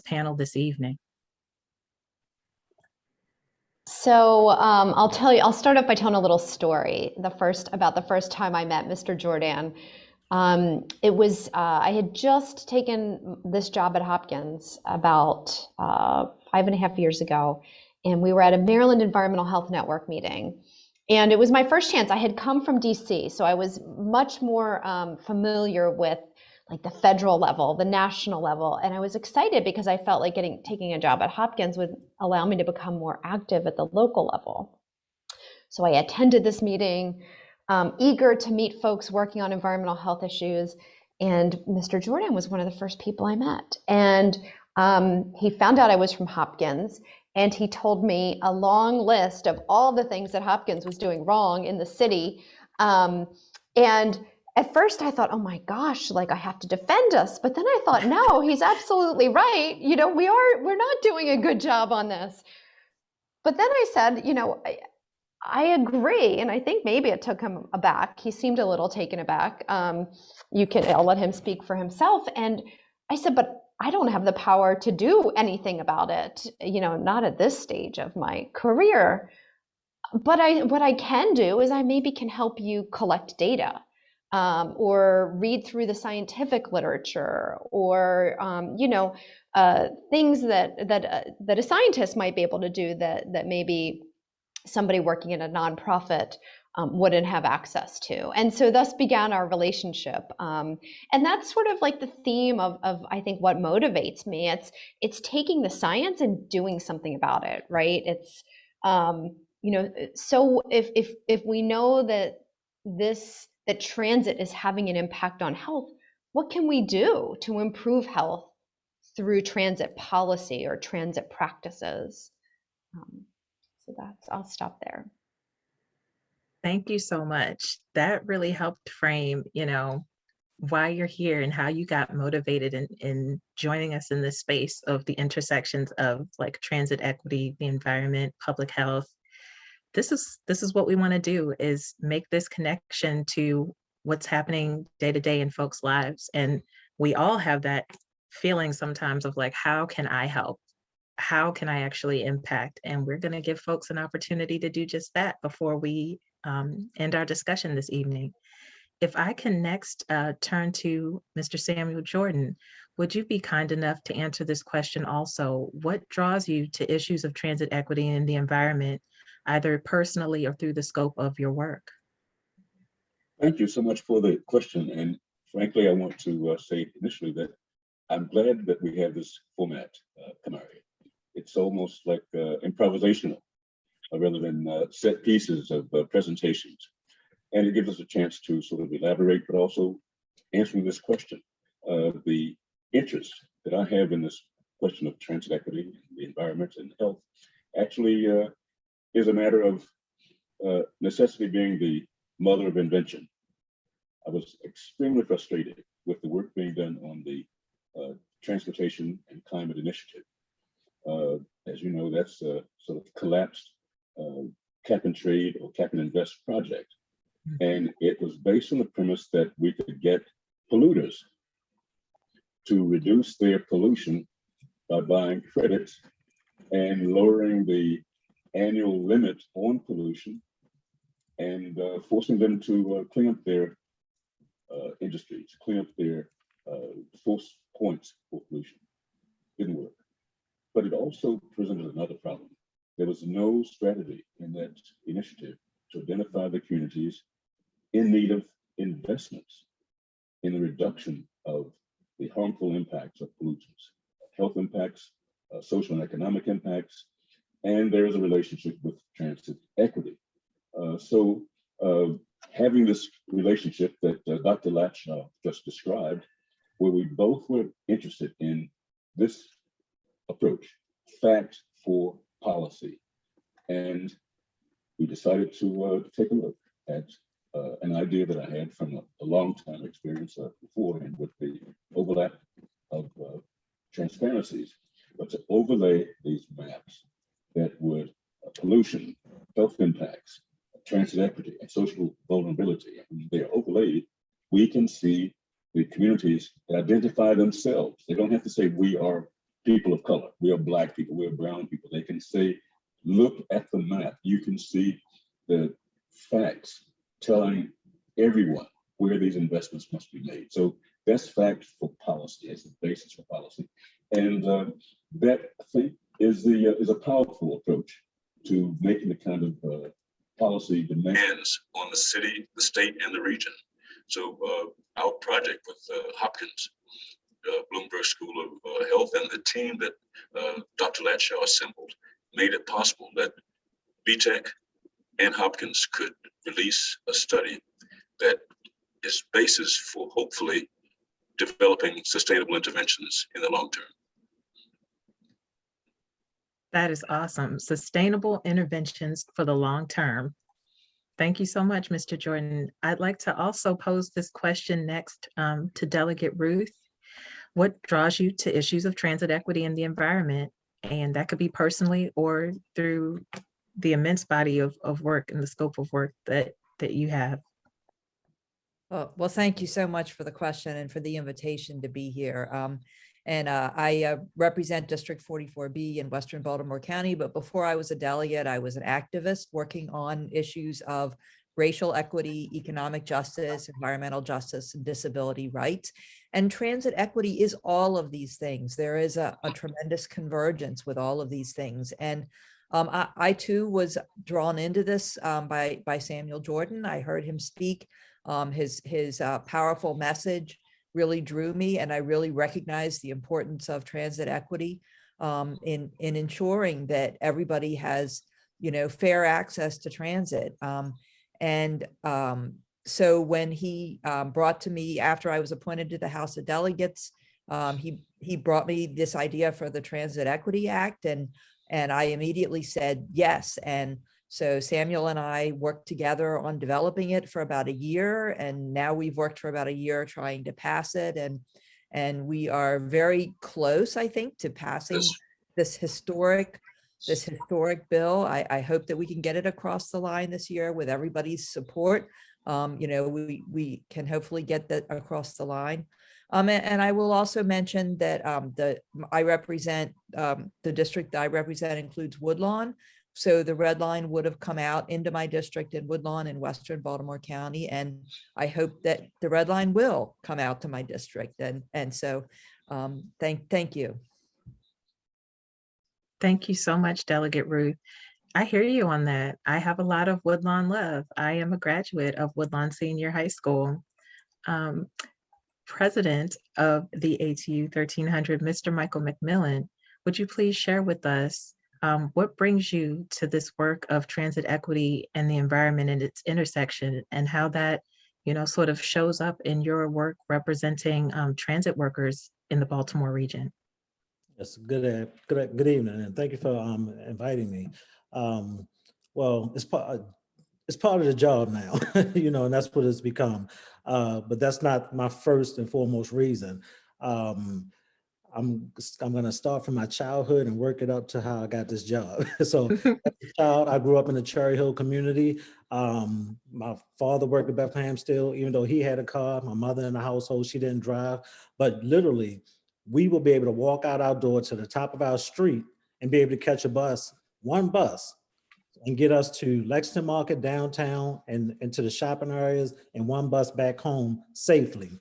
panel this evening. So I'll start off by telling a little story. About the first time I met Mr. Jordan. I had just taken this job at Hopkins about 5.5 years ago, and we were at a Maryland Environmental Health Network meeting. And it was my first chance. I had come from DC, so I was much more familiar with like the federal level, the national level. And I was excited because I felt like taking a job at Hopkins would allow me to become more active at the local level. So I attended this meeting, eager to meet folks working on environmental health issues. And Mr. Jordan was one of the first people I met. And he found out I was from Hopkins, and he told me a long list of all the things that Hopkins was doing wrong in the city. And at first I thought, oh my gosh, like I have to defend us. But then I thought, no, he's absolutely right. You know, we're not doing a good job on this. But then I said, I agree. And I think maybe it took him aback. He seemed a little taken aback. I'll let him speak for himself. And I said, but I don't have the power to do anything about it, not at this stage of my career. But what I can do is I maybe can help you collect data, or read through the scientific literature, or things that a scientist might be able to do that maybe somebody working in a nonprofit wouldn't have access to. And so thus began our relationship. And that's sort of like the theme of I think what motivates me. It's taking the science and doing something about it, right? It's so if we know that transit is having an impact on health, what can we do to improve health through transit policy or transit practices? I'll stop there. Thank you so much. That really helped frame, why you're here and how you got motivated in joining us in this space of the intersections of like transit equity, the environment, public health. This is what we want to do, is make this connection to what's happening day to day in folks' lives. And we all have that feeling sometimes of like, how can I help? How can I actually impact? And we're going to give folks an opportunity to do just that before we end our discussion this evening. If I can next turn to Mr. Samuel Jordan, would you be kind enough to answer this question also? What draws you to issues of transit equity in the environment, either personally or through the scope of your work? Thank you so much for the question. And frankly, I want to say initially that I'm glad that we have this format, Kamari. It's almost like improvisational rather than set pieces of presentations. And it gives us a chance to sort of elaborate, but also answering this question. The interest that I have in this question of transit equity, the environment and health, actually is a matter of necessity being the mother of invention. I was extremely frustrated with the work being done on the Transportation and Climate Initiative. As you know, that's a sort of collapsed cap and trade or cap and invest project. And it was based on the premise that we could get polluters to reduce their pollution by buying credits and lowering the annual limit on pollution and forcing them to clean up their industries, clean up their force points for pollution. Didn't work. But it also presented another problem. There was no strategy in that initiative to identify the communities in need of investments in the reduction of the harmful impacts of pollutants, health impacts, social and economic impacts, and there is a relationship with transit equity. So having this relationship that Dr. Latshaw just described, where we both were interested in this approach, fact for policy. And we decided to take a look at an idea that I had from a long time experience beforehand with the overlap of transparencies, but to overlay these maps that would pollution, health impacts, transit equity, and social vulnerability. And when they're overlaid, we can see the communities that identify themselves. They don't have to say we are people of color. We are Black people. We are brown people. They can say, look at the map. You can see the facts telling everyone where these investments must be made. So that's fact for policy, as the basis for policy. And that, I think, is a powerful approach to making the kind of policy demands on the city, the state, and the region. So our project with Hopkins, Bloomberg School of Health, and the team that Dr. Latshaw assembled made it possible that BTEC and Hopkins could release a study that is basis for hopefully developing sustainable interventions in the long term. That is awesome. Sustainable interventions for the long term. Thank you so much, Mr. Jordan. I'd like to also pose this question next to Delegate Ruth. What draws you to issues of transit equity in the environment? And that could be personally or through the immense body of work and the scope of work that you have. Well, thank you so much for the question and for the invitation to be here. I represent District 44B in Western Baltimore County, but before I was a delegate, I was an activist working on issues of racial equity, economic justice, environmental justice, and disability rights. And transit equity is all of these things. There is a tremendous convergence with all of these things. And I too was drawn into this by Samuel Jordan. I heard him speak. His powerful message really drew me, and I really recognized the importance of transit equity in ensuring that everybody has, fair access to transit. So when he brought to me after I was appointed to the House of Delegates, he brought me this idea for the Transit Equity Act, and I immediately said yes. And so Samuel and I worked together on developing it for about a year, and now we've worked for about a year trying to pass it, and we are very close, I think, to passing this historic bill. I hope that we can get it across the line this year with everybody's support. We can hopefully get that across the line. And I will also mention that I represent the district that I represent includes Woodlawn. So the red line would have come out into my district in Woodlawn in Western Baltimore County. And I hope that the red line will come out to my district. And so thank you. Thank you so much, Delegate Ruth. I hear you on that. I have a lot of Woodlawn love. I am a graduate of Woodlawn Senior High School. President of the ATU 1300, Mr. Michael McMillan, would you please share with us what brings you to this work of transit equity and the environment and its intersection, and how that, sort of shows up in your work representing transit workers in the Baltimore region? Yes, good evening, and thank you for inviting me. Well, it's part of the job now, and that's what it's become. But that's not my first and foremost reason. I'm going to start from my childhood and work it up to how I got this job. So as a child, I grew up in the Cherry Hill community. My father worked at Bethlehem Steel, even though he had a car. My mother in the household, she didn't drive. But literally, we will be able to walk out our door to the top of our street and be able to catch one bus, and get us to Lexington Market downtown and into the shopping areas, and one bus back home safely.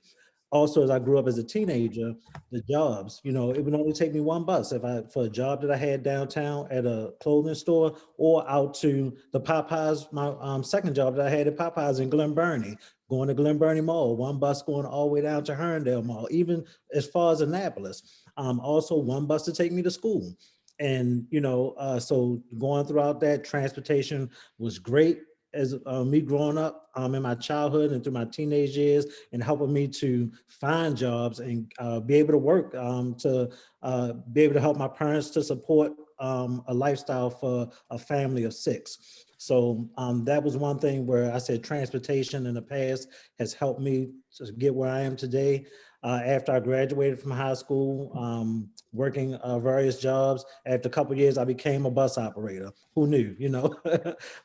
Also, as I grew up as a teenager, the jobs, it would only take me one bus for a job that I had downtown at a clothing store, or out to the Popeyes, my second job that I had at Popeyes in Glen Burnie, going to Glen Burnie Mall, one bus going all the way down to Herndale Mall, even as far as Annapolis. Also one bus to take me to school. And, so going throughout that, transportation was great as me growing up in my childhood and through my teenage years, and helping me to find jobs and be able to work to be able to help my parents to support a lifestyle for a family of 6. So that was one thing where I said transportation in the past has helped me to get where I am today. After I graduated from high school, working various jobs. After a couple of years, I became a bus operator. Who knew,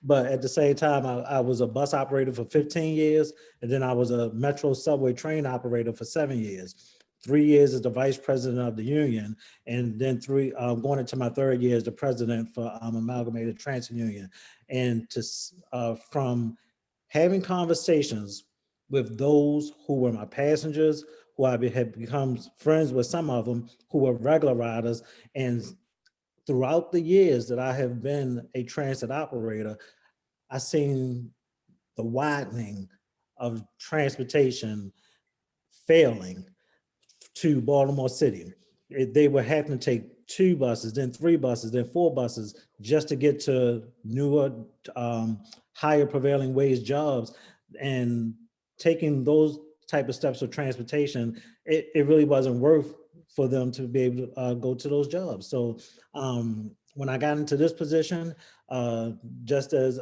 But at the same time, I was a bus operator for 15 years, and then I was a Metro subway train operator for 7 years. 3 years as the vice president of the union, and then going into my 3rd year as the president for Amalgamated Transit Union. And from having conversations with those who were my passengers, who I had become friends with, some of them who were regular riders, and throughout the years that I have been a transit operator, I've seen the widening of transportation failing to Baltimore City. They were having to take 2 buses, then 3 buses, then 4 buses just to get to newer, higher prevailing wage jobs. And taking those type of steps of transportation, it really wasn't worth for them to be able to go to those jobs. So when I got into this position, just as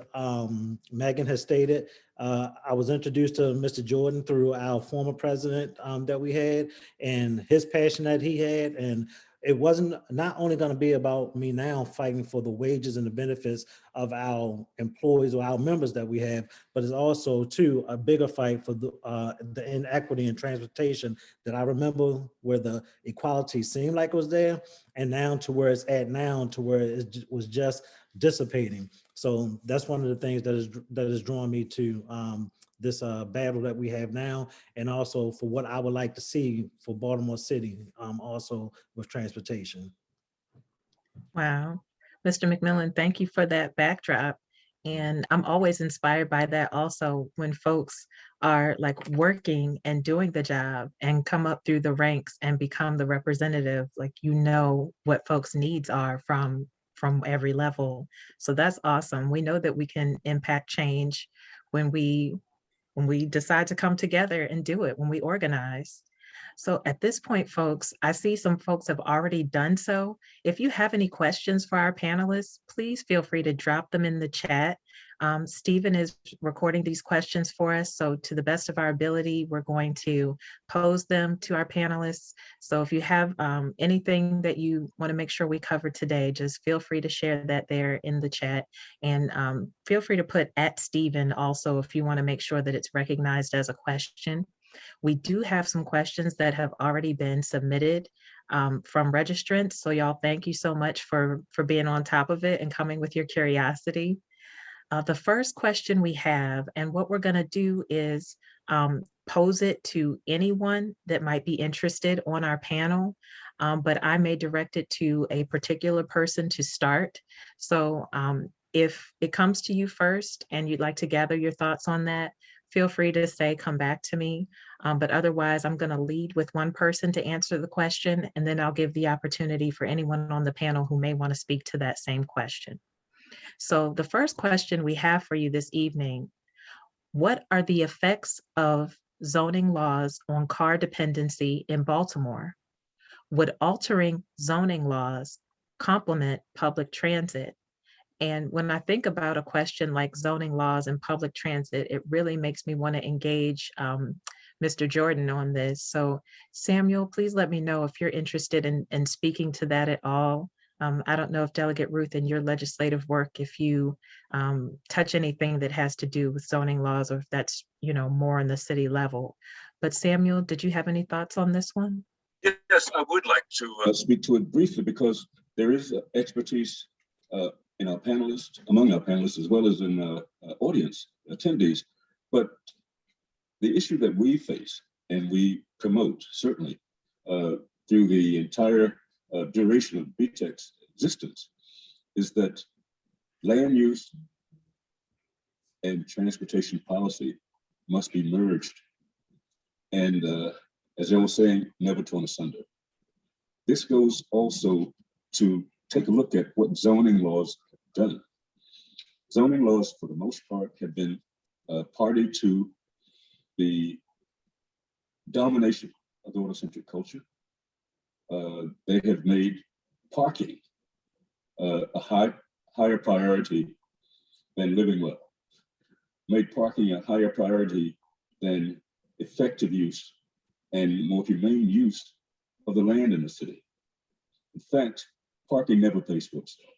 Megan has stated, I was introduced to Mr. Jordan through our former president that we had, and his passion that he had. And it wasn't not only going to be about me now fighting for the wages and the benefits of our employees or our members that we have, but it's also too a bigger fight for the inequity in transportation that I remember, where the equality seemed like it was there, and now to where it's at now, to where it was just dissipating. So that's one of the things that is drawing me to this battle that we have now, and also for what I would like to see for Baltimore City, also with transportation. Wow. Mr. McMillan, thank you for that backdrop. And I'm always inspired by that also, when folks are like working and doing the job and come up through the ranks and become the representative, like you know what folks' needs are from every level. So that's awesome. We know that we can impact change when we decide to come together and do it, when we organize. So at this point, folks, I see some folks have already done so. If you have any questions for our panelists, please feel free to drop them in the chat. Stephen is recording these questions for us. So to the best of our ability, we're going to pose them to our panelists. So if you have anything that you want to make sure we cover today, just feel free to share that there in the chat. And feel free to put @Stephen also if you want to make sure that it's recognized as a question. We do have some questions that have already been submitted from registrants. So y'all, thank you so much for being on top of it and coming with your curiosity. The first question we have, and what we're gonna do is pose it to anyone that might be interested on our panel, but I may direct it to a particular person to start. So if it comes to you first and you'd like to gather your thoughts on that, feel free to say, come back to me. But otherwise, I'm gonna lead with one person to answer the question, and then I'll give the opportunity for anyone on the panel who may wanna speak to that same question. So the first question we have for you this evening: what are the effects of zoning laws on car dependency in Baltimore? Would altering zoning laws complement public transit? And when I think about a question like zoning laws and public transit, it really makes me want to engage Mr. Jordan on this. So Samuel, please let me know if you're interested in speaking to that at all. I don't know if Delegate Ruth, in your legislative work, if you touch anything that has to do with zoning laws, or if that's, you know, more on the city level. But Samuel, did you have any thoughts on this one? Yes, I would like to speak to it briefly, because there is expertise in our panelists, among our panelists, as well as in audience attendees. But the issue that we face and we promote, certainly through the entire duration of BTEC's existence, is that land use and transportation policy must be merged. And as I was saying, never torn asunder. This goes also to take a look at what zoning laws have done. Zoning laws, for the most part, have been party to the domination of the autocentric culture. They have made parking a higher priority than living well, made parking a higher priority than effective use and more humane use of the land in the city. In fact, parking never pays for itself.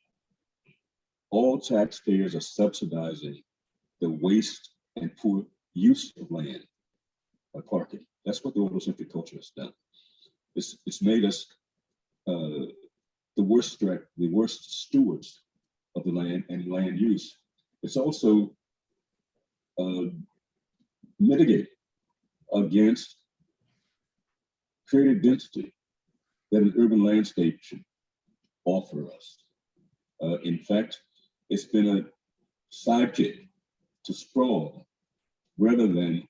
All taxpayers are subsidizing the waste and poor use of land by parking. That's what the autocentric culture has done. It's made us the worst stewards of the land and land use. It's also mitigated against creative density that an urban landscape should offer us. In fact, it's been a sidekick to sprawl rather than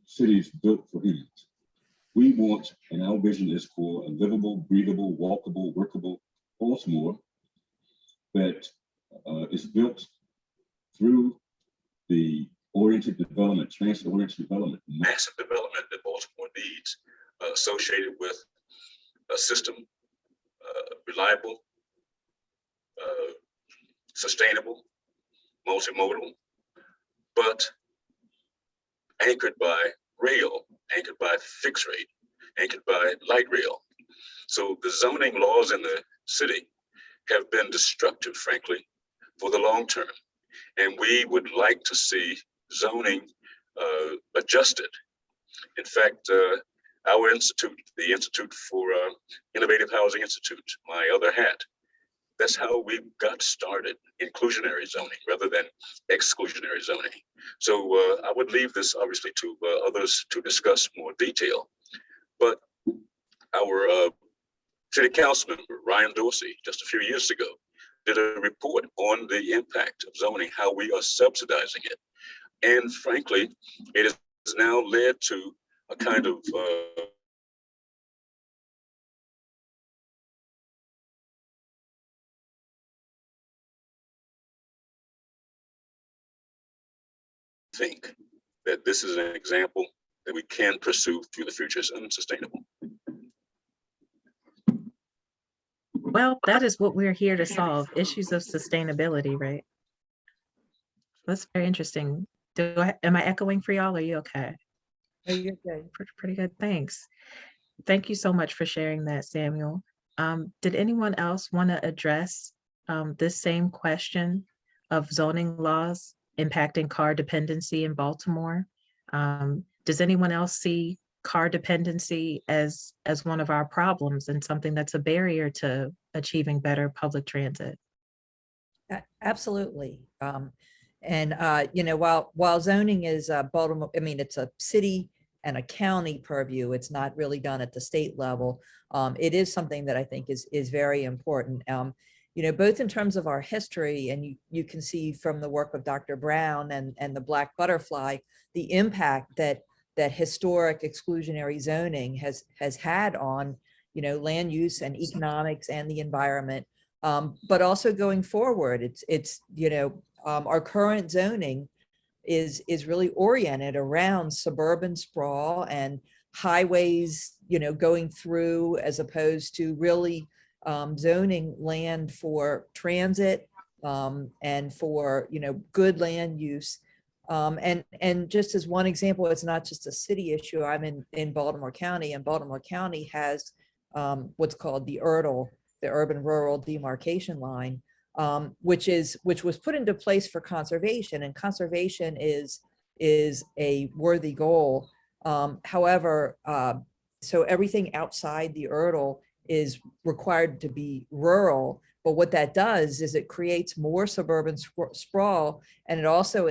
cities built for humans. We want, and our vision is for a livable, breathable, walkable, workable Baltimore that is built through the oriented development, transit-oriented development, massive development that Baltimore needs, associated with a system, reliable, sustainable, multimodal, but anchored by rail, anchored by fixed rate, anchored by light rail. So the zoning laws in the city have been destructive, frankly, for the long term. And we would like to see zoning adjusted. In fact, our institute, the Institute for Innovative Housing Institute, my other hat, that's how we got started, inclusionary zoning rather than exclusionary zoning. So I would leave this obviously to others to discuss more detail. But our city council member, Ryan Dorsey, just a few years ago, did a report on the impact of zoning, how we are subsidizing it. And frankly, it has now led to a kind of think that this is an example that we can pursue through the future as unsustainable. Well, that is what we're here to solve, issues of sustainability, right? That's very interesting. Am I echoing for y'all? Are you okay? No, you're good. Pretty good, thanks. Thank you so much for sharing that, Samuel. Did anyone else want to address this same question of zoning laws impacting car dependency in Baltimore? Does anyone else see car dependency as one of our problems and something that's a barrier to achieving better public transit? Absolutely. You know, while zoning is Baltimore, I mean, it's a city and a county purview. It's not really done at the state level. It is something that I think is very important. You know, both in terms of our history, and you can see from the work of Dr. Brown and the Black Butterfly, the impact that historic exclusionary zoning has had on, you know, land use and economics and the environment. But also going forward, it's you know, our current zoning is really oriented around suburban sprawl and highways, you know, going through, as opposed to really zoning land for transit and for, you know, good land use. And just as one example, it's not just a city issue. I'm in Baltimore County, and Baltimore County has what's called the URDL, the urban rural demarcation line, which was put into place for conservation, and conservation is a worthy goal. However, so everything outside the URDL is required to be rural, but what that does is it creates more suburban sprawl, and it also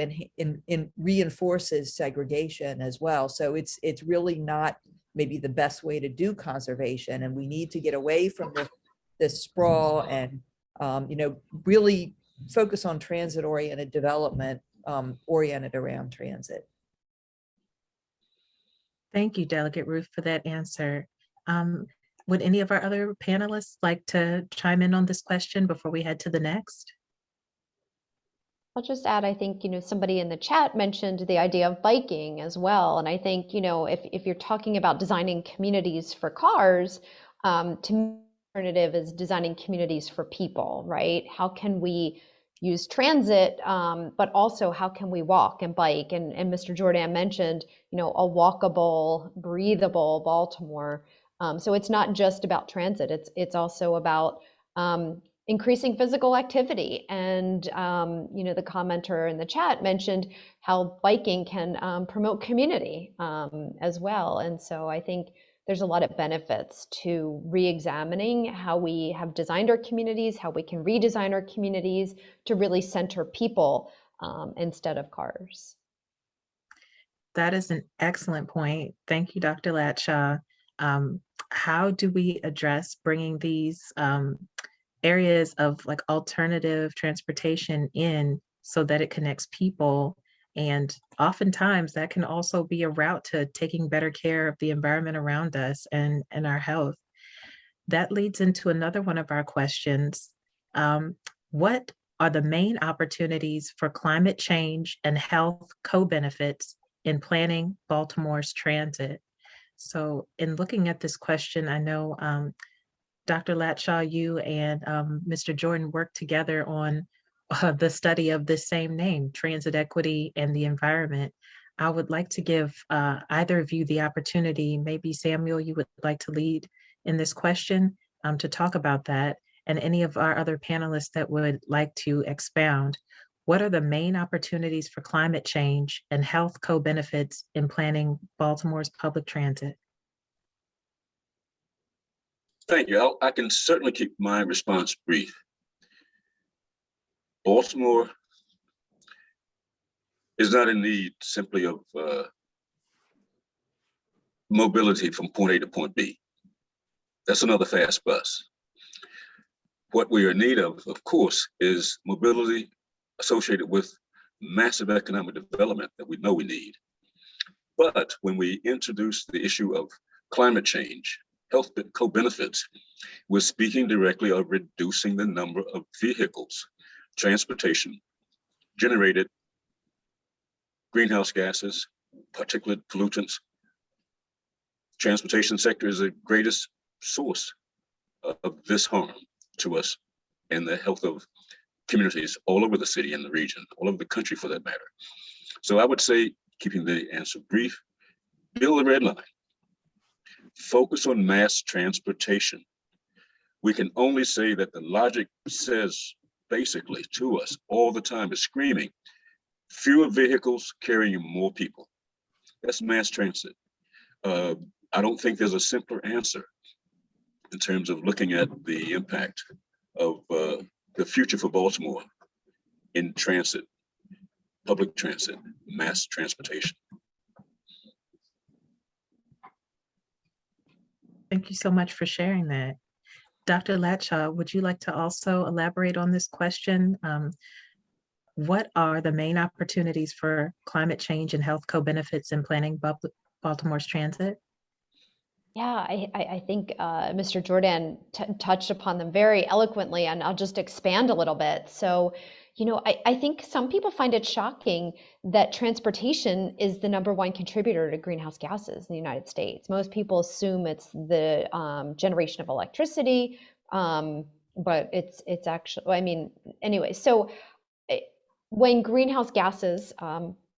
reinforces segregation as well. So it's really not maybe the best way to do conservation, and we need to get away from this sprawl and you know, really focus on transit-oriented development oriented around transit. Thank you, Delegate Ruth, for that answer. Would any of our other panelists like to chime in on this question before we head to the next? I'll just add, I think, you know, somebody in the chat mentioned the idea of biking as well. And I think, you know, if you're talking about designing communities for cars, to me, the alternative is designing communities for people, right? How can we use transit, but also how can we walk and bike? And Mr. Jordan mentioned, you know, a walkable, breathable Baltimore. So it's not just about transit. It's also about increasing physical activity. And, you know, the commenter in the chat mentioned how biking can promote community as well. And so I think there's a lot of benefits to re-examining how we have designed our communities, how we can redesign our communities to really center people instead of cars. That is an excellent point. Thank you, Dr. Latshaw. How do we address bringing these areas of like alternative transportation in so that it connects people? And oftentimes that can also be a route to taking better care of the environment around us and our health. That leads into another one of our questions. What are the main opportunities for climate change and health co-benefits in planning Baltimore's transit? So in looking at this question, I know Dr. Latshaw, you and Mr. Jordan worked together on the study of this same name, transit equity and the environment. I would like to give either of you the opportunity, maybe Samuel, you would like to lead in this question to talk about that, and any of our other panelists that would like to expound. What are the main opportunities for climate change and health co-benefits in planning Baltimore's public transit? Thank you. I can certainly keep my response brief. Baltimore is not in need simply of mobility from point A to point B. That's another fast bus. What we are in need of course, is mobility associated with massive economic development that we know we need. But when we introduce the issue of climate change, health co-benefits, we're speaking directly of reducing the number of vehicles, transportation, generated greenhouse gases, particulate pollutants. Transportation sector is the greatest source of this harm to us and the health of communities all over the city and the region, all over the country for that matter. So I would say, keeping the answer brief, build a red line. Focus on mass transportation. We can only say that the logic says basically to us all the time is screaming, fewer vehicles carrying more people. That's mass transit. I don't think there's a simpler answer in terms of looking at the impact of the future for Baltimore in transit, public transit, mass transportation. Thank you so much for sharing that. Dr. Latshaw, would you like to also elaborate on this question? What are the main opportunities for climate change and health co-benefits in planning Baltimore's transit? Yeah, I think Mr. Jordan touched upon them very eloquently, and I'll just expand a little bit. So, I think some people find it shocking that transportation is the #1 contributor to greenhouse gases in the United States. Most people assume it's the generation of electricity, but it's actually, I mean, anyway, so when greenhouse gases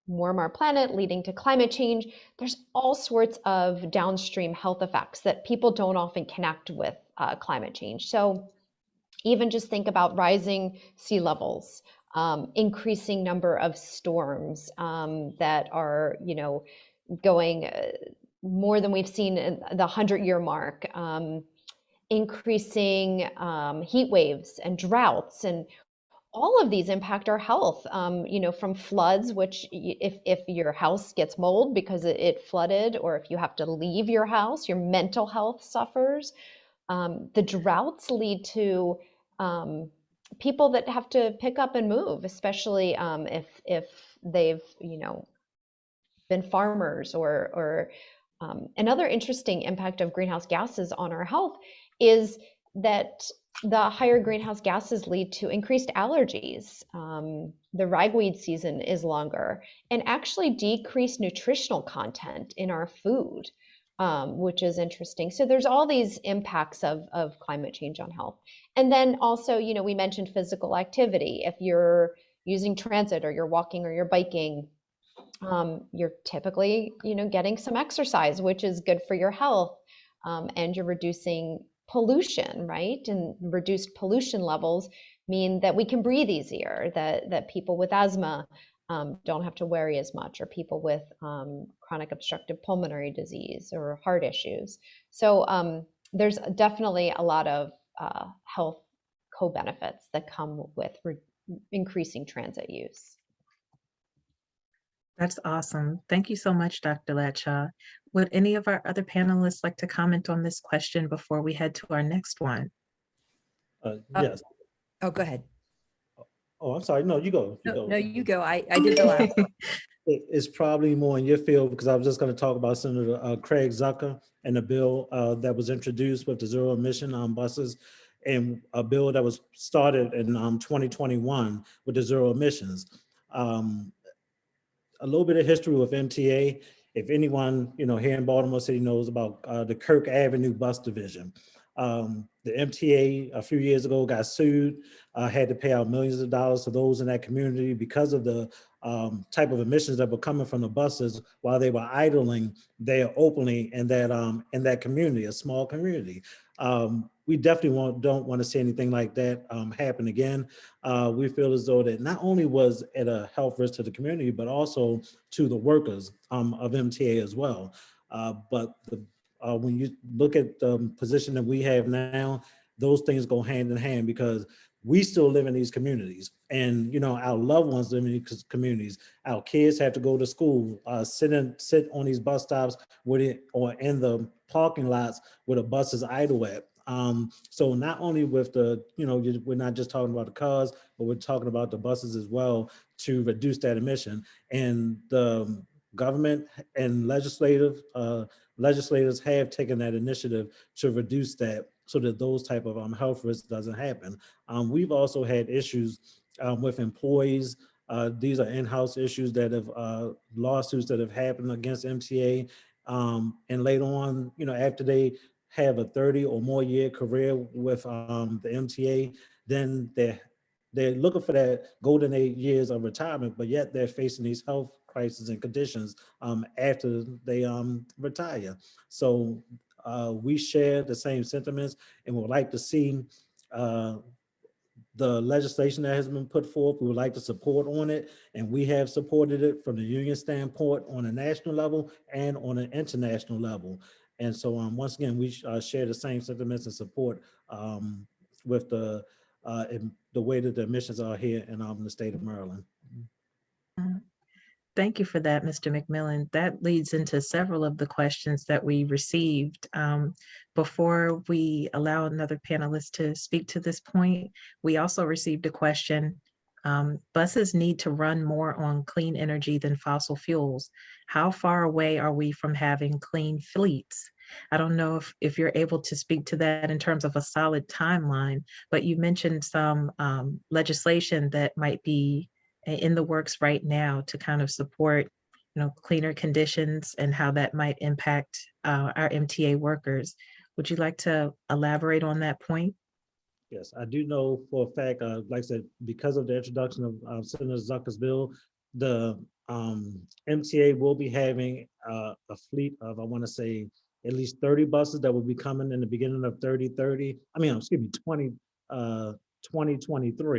warm our planet, leading to climate change, there's all sorts of downstream health effects that people don't often connect with climate change. So even just think about rising sea levels, increasing number of storms that are, going more than we've seen in the 100-year mark, increasing heat waves and droughts, and all of these impact our health, from floods, which if your house gets mold because it flooded, or if you have to leave your house, your mental health suffers. The droughts lead to people that have to pick up and move, especially if they've, been farmers or another interesting impact of greenhouse gases on our health is that the higher greenhouse gases lead to increased allergies. The ragweed season is longer, and actually decreased nutritional content in our food, which is interesting. So there's all these impacts of climate change on health. And then also, we mentioned physical activity. If you're using transit, or you're walking, or you're biking, you're typically, getting some exercise, which is good for your health, and you're reducing pollution, right? And reduced pollution levels mean that we can breathe easier, that people with asthma don't have to worry as much, or people with chronic obstructive pulmonary disease or heart issues. So there's definitely a lot of health co-benefits that come with increasing transit use. That's awesome. Thank you so much, Dr. Latshaw. Would any of our other panelists like to comment on this question before we head to our next one? Yes. Oh, go ahead. Oh, I'm sorry. No, you go. You go. No, you go. I did the last one. It's probably more in your field because I was just going to talk about Senator Craig Zucker and the bill that was introduced with the zero emission buses, and a bill that was started in 2021 with the zero emissions. Um, a little bit of history with MTA. If anyone, here in Baltimore City knows about the Kirk Avenue bus division. The MTA a few years ago got sued, had to pay out millions of dollars to those in that community because of the type of emissions that were coming from the buses while they were idling there openly in that community, a small community. We definitely don't want to see anything like that happen again. We feel as though that not only was it a health risk to the community, but also to the workers of MTA as well. When you look at the position that we have now, those things go hand in hand because we still live in these communities, and our loved ones live in these communities. Our kids have to go to school, sit on these bus stops with it, or in the parking lots where the buses idle at. So not only with the, we're not just talking about the cars, but we're talking about the buses as well to reduce that emission. And the government and legislators have taken that initiative to reduce that so that those type of health risks doesn't happen. We've also had issues with employees. These are in-house issues that have lawsuits that have happened against MTA. And later on, after they have a 30 or more year career with the MTA, then they're looking for that golden 8 years of retirement, but yet they're facing these health crises and conditions after they retire. So we share the same sentiments and would like to see the legislation that has been put forth. We would like to support on it, and we have supported it from the union standpoint on a national level and on an international level. And so once again, we share the same sentiments and support with the way that the emissions are here in the state of Maryland. Thank you for that, Mr. McMillan. That leads into several of the questions that we received. Before we allow another panelist to speak to this point, we also received a question. Buses need to run more on clean energy than fossil fuels. How far away are we from having clean fleets? I don't know if you're able to speak to that in terms of a solid timeline, but you mentioned some legislation that might be in the works right now to kind of support, cleaner conditions and how that might impact our MTA workers. Would you like to elaborate on that point? Yes, I do know for a fact, like I said, because of the introduction of Senator Zucker's bill, the MTA will be having a fleet of, I want to say, at least 30 buses that will be coming in the beginning of 2023.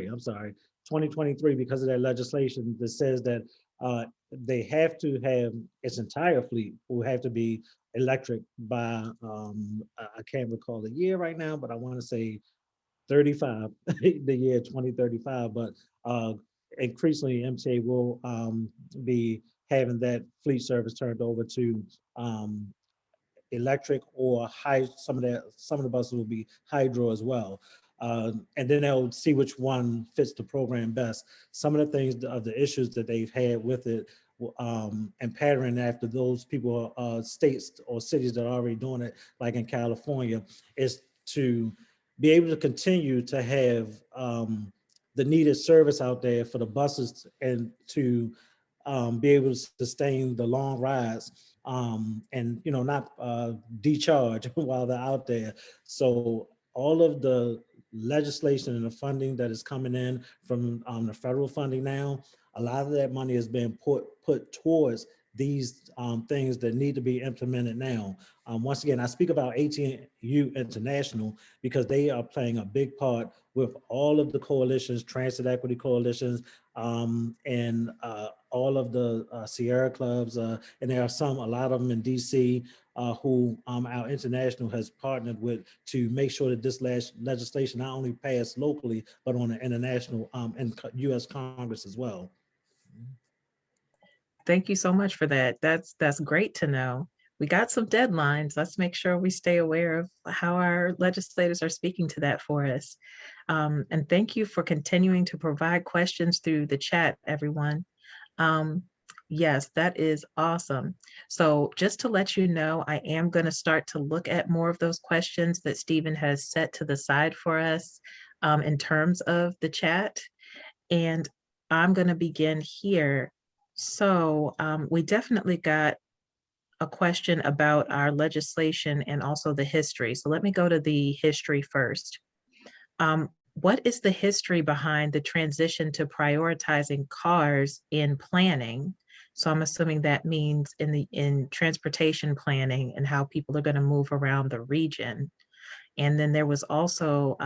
I'm sorry, 2023, because of that legislation that says that they have to have its entire fleet will have to be electric by, I can't recall the year right now, but I want to say 35, the year 2035, but increasingly MTA will be having that fleet service turned over to electric or some of the buses will be hydro as well. And then they'll see which one fits the program best. Some of the things of the issues that they've had with it and patterning after those people, states or cities that are already doing it, like in California, is to be able to continue to have the needed service out there for the buses and to be able to sustain the long rides and not decharge while they're out there. So all of the legislation and the funding that is coming in from the federal funding now, a lot of that money is being put towards these things that need to be implemented now. Once again, I speak about ATU International because they are playing a big part with all of the coalitions, transit equity coalitions, and all of the Sierra clubs, and there are a lot of them in DC who our international has partnered with to make sure that this legislation not only passed locally, but on an international and U.S. Congress as well. Thank you so much for that. That's great to know. We got some deadlines. Let's make sure we stay aware of how our legislators are speaking to that for us. And thank you for continuing to provide questions through the chat, everyone. Yes, that is awesome. So just to let you know, I am going to start to look at more of those questions that Stephen has set to the side for us in terms of the chat. And I'm going to begin here. So we definitely got a question about our legislation and also the history. So let me go to the history first. What is the history behind the transition to prioritizing cars in planning? So I'm assuming that means in transportation planning and how people are going to move around the region. And then there was also,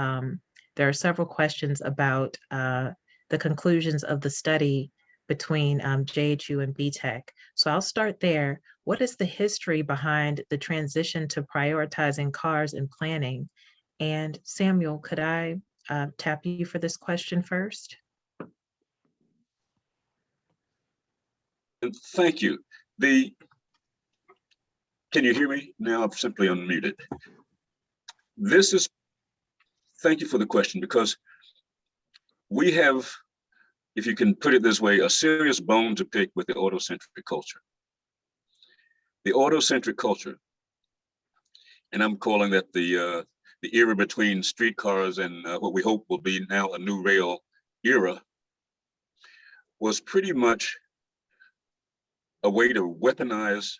there are several questions about the conclusions of the study between JHU and BTEC. So I'll start there. What is the history behind the transition to prioritizing cars in planning? And Samuel, could I tap you for this question first? Thank you. Can you hear me? Now I'm simply unmuted. Thank you for the question, because we have, if you can put it this way, a serious bone to pick with the autocentric culture. The autocentric culture, and I'm calling that the era between streetcars and what we hope will be now a new rail era, was pretty much a way to weaponize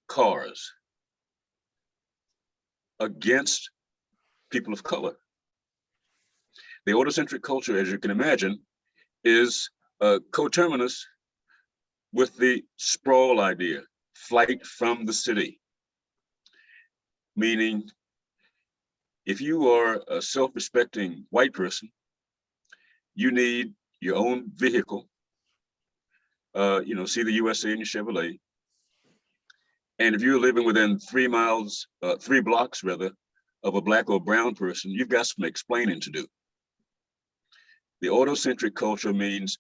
cars against people of color. The autocentric culture, as you can imagine, is coterminous with the sprawl idea, flight from the city. Meaning, if you are a self-respecting white person, you need your own vehicle, see the USA in your Chevrolet. And if you're living within 3 blocks rather, of a black or brown person, you've got some explaining to do. The autocentric culture means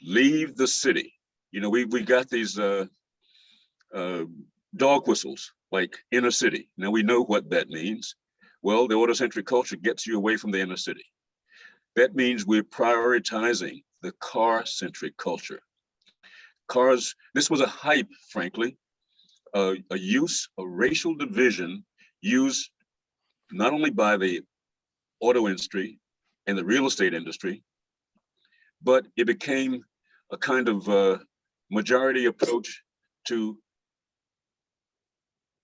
leave the city. We got these dog whistles, like inner city. Now we know what that means. Well, the autocentric culture gets you away from the inner city. That means we're prioritizing the car-centric culture. Cars, this was a hype, frankly, a racial division used not only by the auto industry and the real estate industry, but it became a kind of majority approach to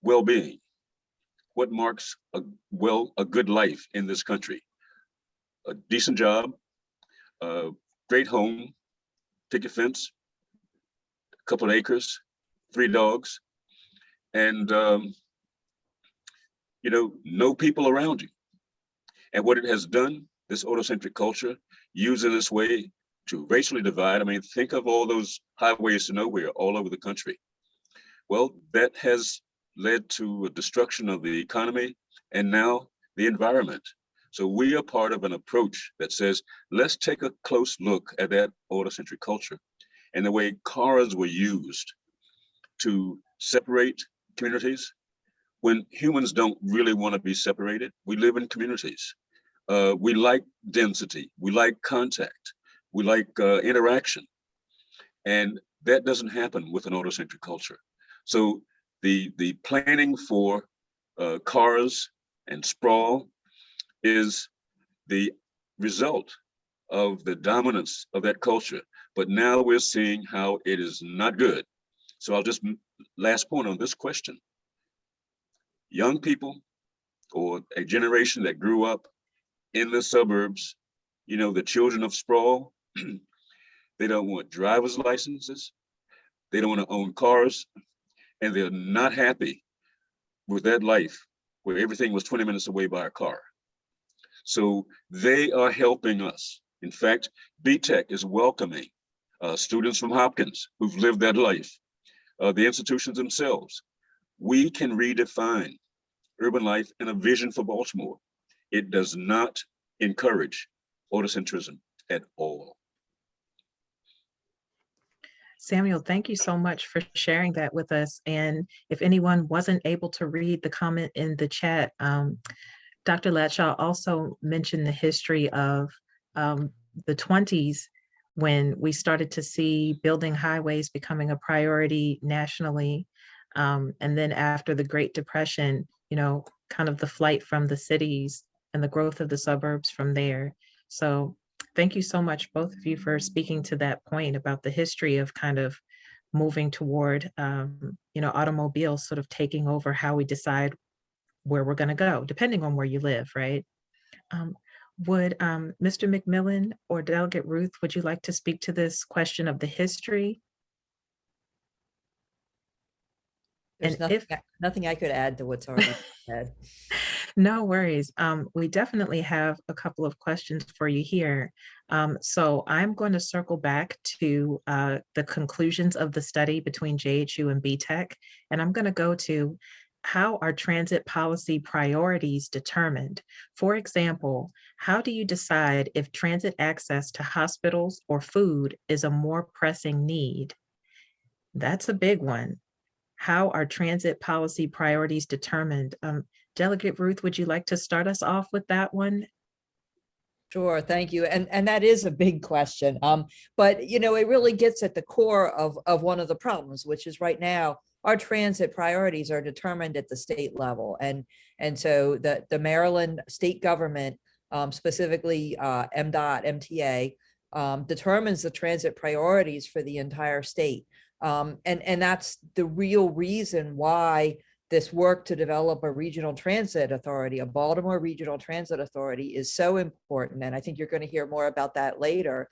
well-being. What marks a good life in this country? A decent job, a great home, picket fence, a couple of acres, 3 dogs, and no people around you. And what it has done, this autocentric culture, used in this way to racially divide. I mean, think of all those highways to nowhere all over the country. Well, that has led to a destruction of the economy and now the environment. So we are part of an approach that says, let's take a close look at that autocentric culture and the way cars were used to separate communities when humans don't really want to be separated. We live in communities. We like density, we like contact, we like interaction. And that doesn't happen with an autocentric culture. So the planning for cars and sprawl is the result of the dominance of that culture. But now we're seeing how it is not good. So I'll just, last point on this question. Young people, or a generation that grew up in the suburbs, the children of sprawl, they don't want driver's licenses. They don't want to own cars, and they're not happy with that life where everything was 20 minutes away by a car. So they are helping us. In fact, BTech is welcoming students from Hopkins who've lived that life, the institutions themselves. We can redefine urban life and a vision for Baltimore. It does not encourage autocentrism at all. Samuel, thank you so much for sharing that with us. And if anyone wasn't able to read the comment in the chat, Dr. Latshaw also mentioned the history of the 20s when we started to see building highways becoming a priority nationally. And then after the Great Depression, kind of the flight from the cities and the growth of the suburbs from there. So thank you so much, both of you, for speaking to that point about the history of kind of moving toward, automobiles sort of taking over how we decide where we're going to go, depending on where you live, right? Would Mr. McMillan or Delegate Ruth, would you like to speak to this question of the history? There's And if nothing I could add to what's already said. no worries, we definitely have a couple of questions for you here. So I'm going to circle back to the conclusions of the study between JHU and BTech, and I'm going to go to how are transit policy priorities determined? For example, how do you decide if transit access to hospitals or food is a more pressing need? That's a big one. How are transit policy priorities determined? Delegate Ruth, would you like to start us off with that one? Sure, thank you. And that is a big question. But it really gets at the core of one of the problems, which is right now our transit priorities are determined at the state level. And so the Maryland state government, specifically MDOT, MTA, determines the transit priorities for the entire state. And that's the real reason why this work to develop a regional transit authority, a Baltimore Regional Transit Authority, is so important. And I think you're going to hear more about that later,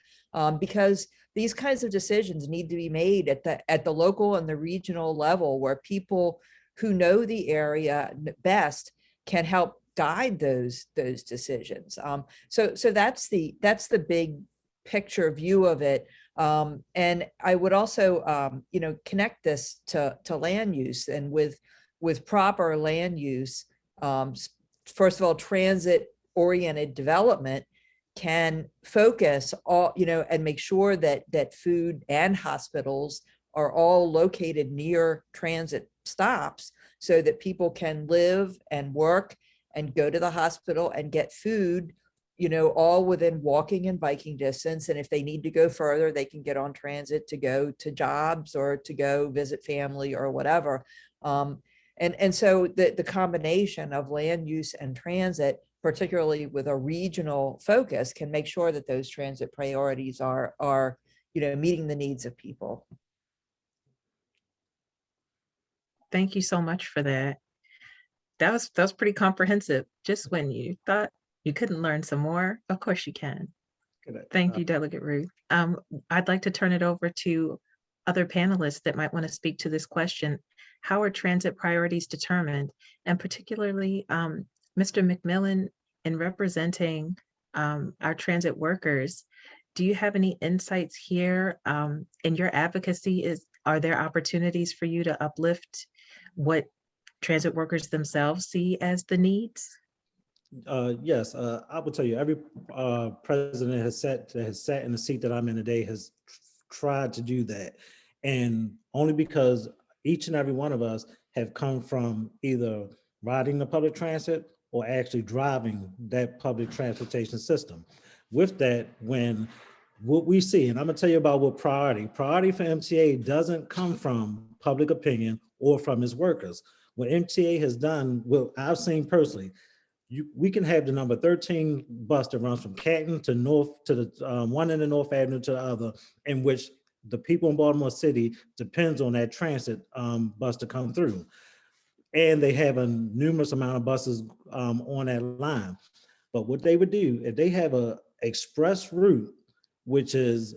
because these kinds of decisions need to be made at the local and the regional level, where people who know the area best can help guide those decisions. So that's the big picture view of it. And I would also, connect this to land use, and with proper land use, first of all, transit oriented development can focus all, and make sure that food and hospitals are all located near transit stops, so that people can live and work and go to the hospital and get food, all within walking and biking distance. And if they need to go further, they can get on transit to go to jobs or to go visit family or whatever. And so the combination of land use and transit, particularly with a regional focus, can make sure that those transit priorities are meeting the needs of people. Thank you so much for that. That was pretty comprehensive. Just when you thought you couldn't learn some more, of course you can. Thank you, Delegate Ruth. I'd like to turn it over to other panelists that might want to speak to this question. How are transit priorities determined? And particularly, Mr. McMillan, in representing our transit workers, do you have any insights here in your advocacy? Are there opportunities for you to uplift what transit workers themselves see as the needs? Yes, I will tell you, every president has sat in the seat that I'm in today has tried to do that. And only because each and every one of us have come from either riding the public transit or actually driving that public transportation system. With that, when what we see, and I'm gonna tell you about what priority for MTA doesn't come from public opinion or from its workers. What MTA has done, what I've seen personally, we can have the number 13 bus that runs from Canton to the one end of North Avenue to the other, in which the people in Baltimore City depends on that transit bus to come through. And they have a numerous amount of buses on that line. But what they would do, if they have a express route, which is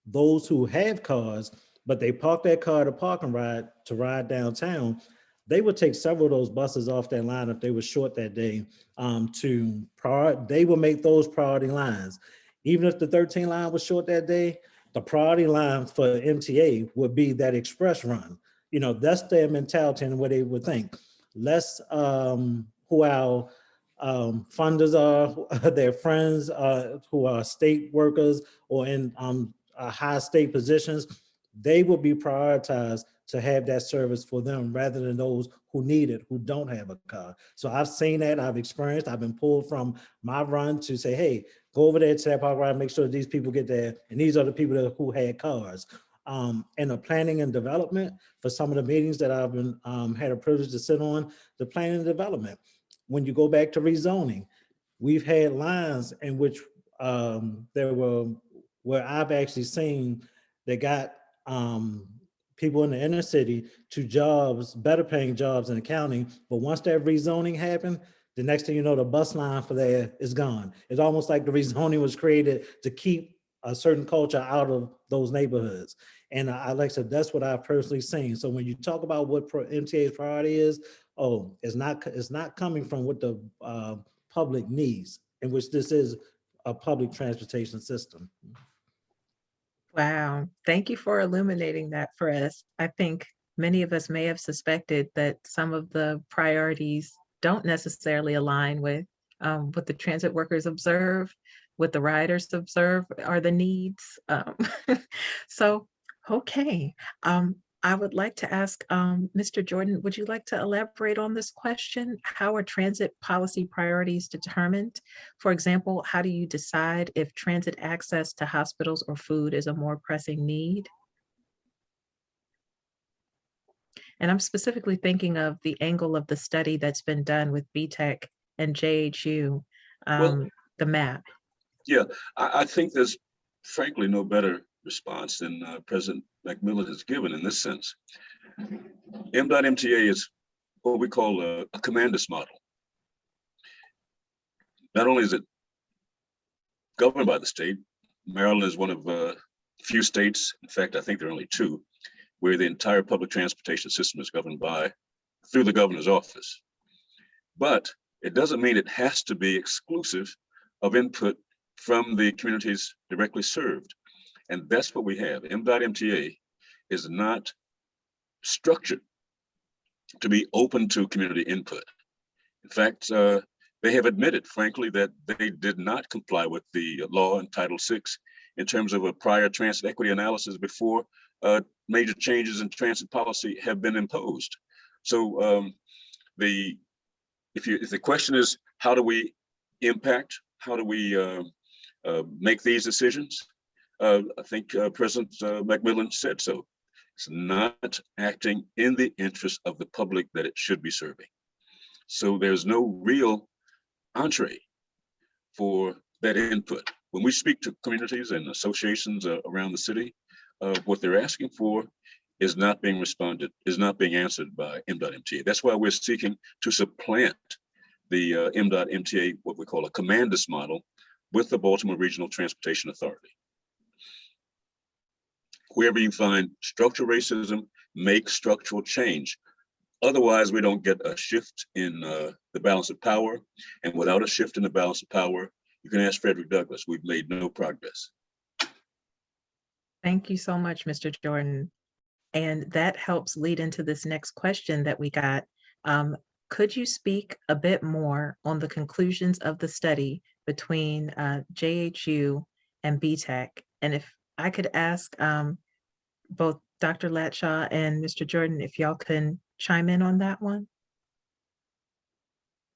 those who have cars but they park that car at a parking ride to ride downtown, they would take several of those buses off that line if they were short that day. They will make those priority lines. Even if the 13 line was short that day, the priority line for MTA would be that express run. You know, that's their mentality and what they would think. Less who our funders are, their friends who are state workers or in high state positions, they will be prioritized to have that service for them rather than those who need it, who don't have a car. So I've seen that, I've experienced, I've been pulled from my run to say, hey, go over there to that park ride, make sure these people get there. And these are the people who had cars. And the planning and development for some of the meetings that I've been had a privilege to sit on, the planning and development. When you go back to rezoning, we've had lines in which there were where I've actually seen they got people in the inner city to jobs, better paying jobs in the county. But once that rezoning happened, the next thing you know, the bus line for there is gone. It's almost like the rezoning was created to keep a certain culture out of those neighborhoods. And like I said, that's what I've personally seen. So when you talk about what MTA's priority is, it's not coming from what the public needs, in which this is a public transportation system. Wow. Thank you for illuminating that for us. I think many of us may have suspected that some of the priorities don't necessarily align with what the transit workers observe, what the riders observe are the needs. So, okay. I would like to ask Mr. Jordan, would you like to elaborate on this question? How are transit policy priorities determined? For example, how do you decide if transit access to hospitals or food is a more pressing need? And I'm specifically thinking of the angle of the study that's been done with BTEC and JHU, Well, the map. yeah, I think there's frankly no better response than President McMillan has given in this sense. MDOT-MTA is what we call a commandus model. Not only is it governed by the state, Maryland is one of few states, in fact, I think there are only two, where the entire public transportation system is governed by through the governor's office. But it doesn't mean it has to be exclusive of input from the communities directly served. And that's what we have. MDOT-MTA is not structured to be open to community input. In fact, they have admitted, frankly, that they did not comply with the law in Title VI in terms of a prior transit equity analysis before major changes in transit policy have been imposed. So if the question is, how do we impact, how do we make these decisions? I think President McMillan said so. It's not acting in the interest of the public that it should be serving. So there's no real entree for that input. When we speak to communities and associations around the city, what they're asking for is not being answered by MDOT-MTA. That's why we're seeking to supplant the MDOT-MTA, what we call a commandus model, with the Baltimore Regional Transportation Authority. Wherever you find structural racism, make structural change. Otherwise, we don't get a shift in the balance of power. And without a shift in the balance of power, you can ask Frederick Douglass, we've made no progress. Thank you so much, Mr. Jordan. And that helps lead into this next question that we got. Could you speak a bit more on the conclusions of the study between JHU and BTEC? And if I could ask both Dr. Latshaw and Mr. Jordan, if y'all can chime in on that one.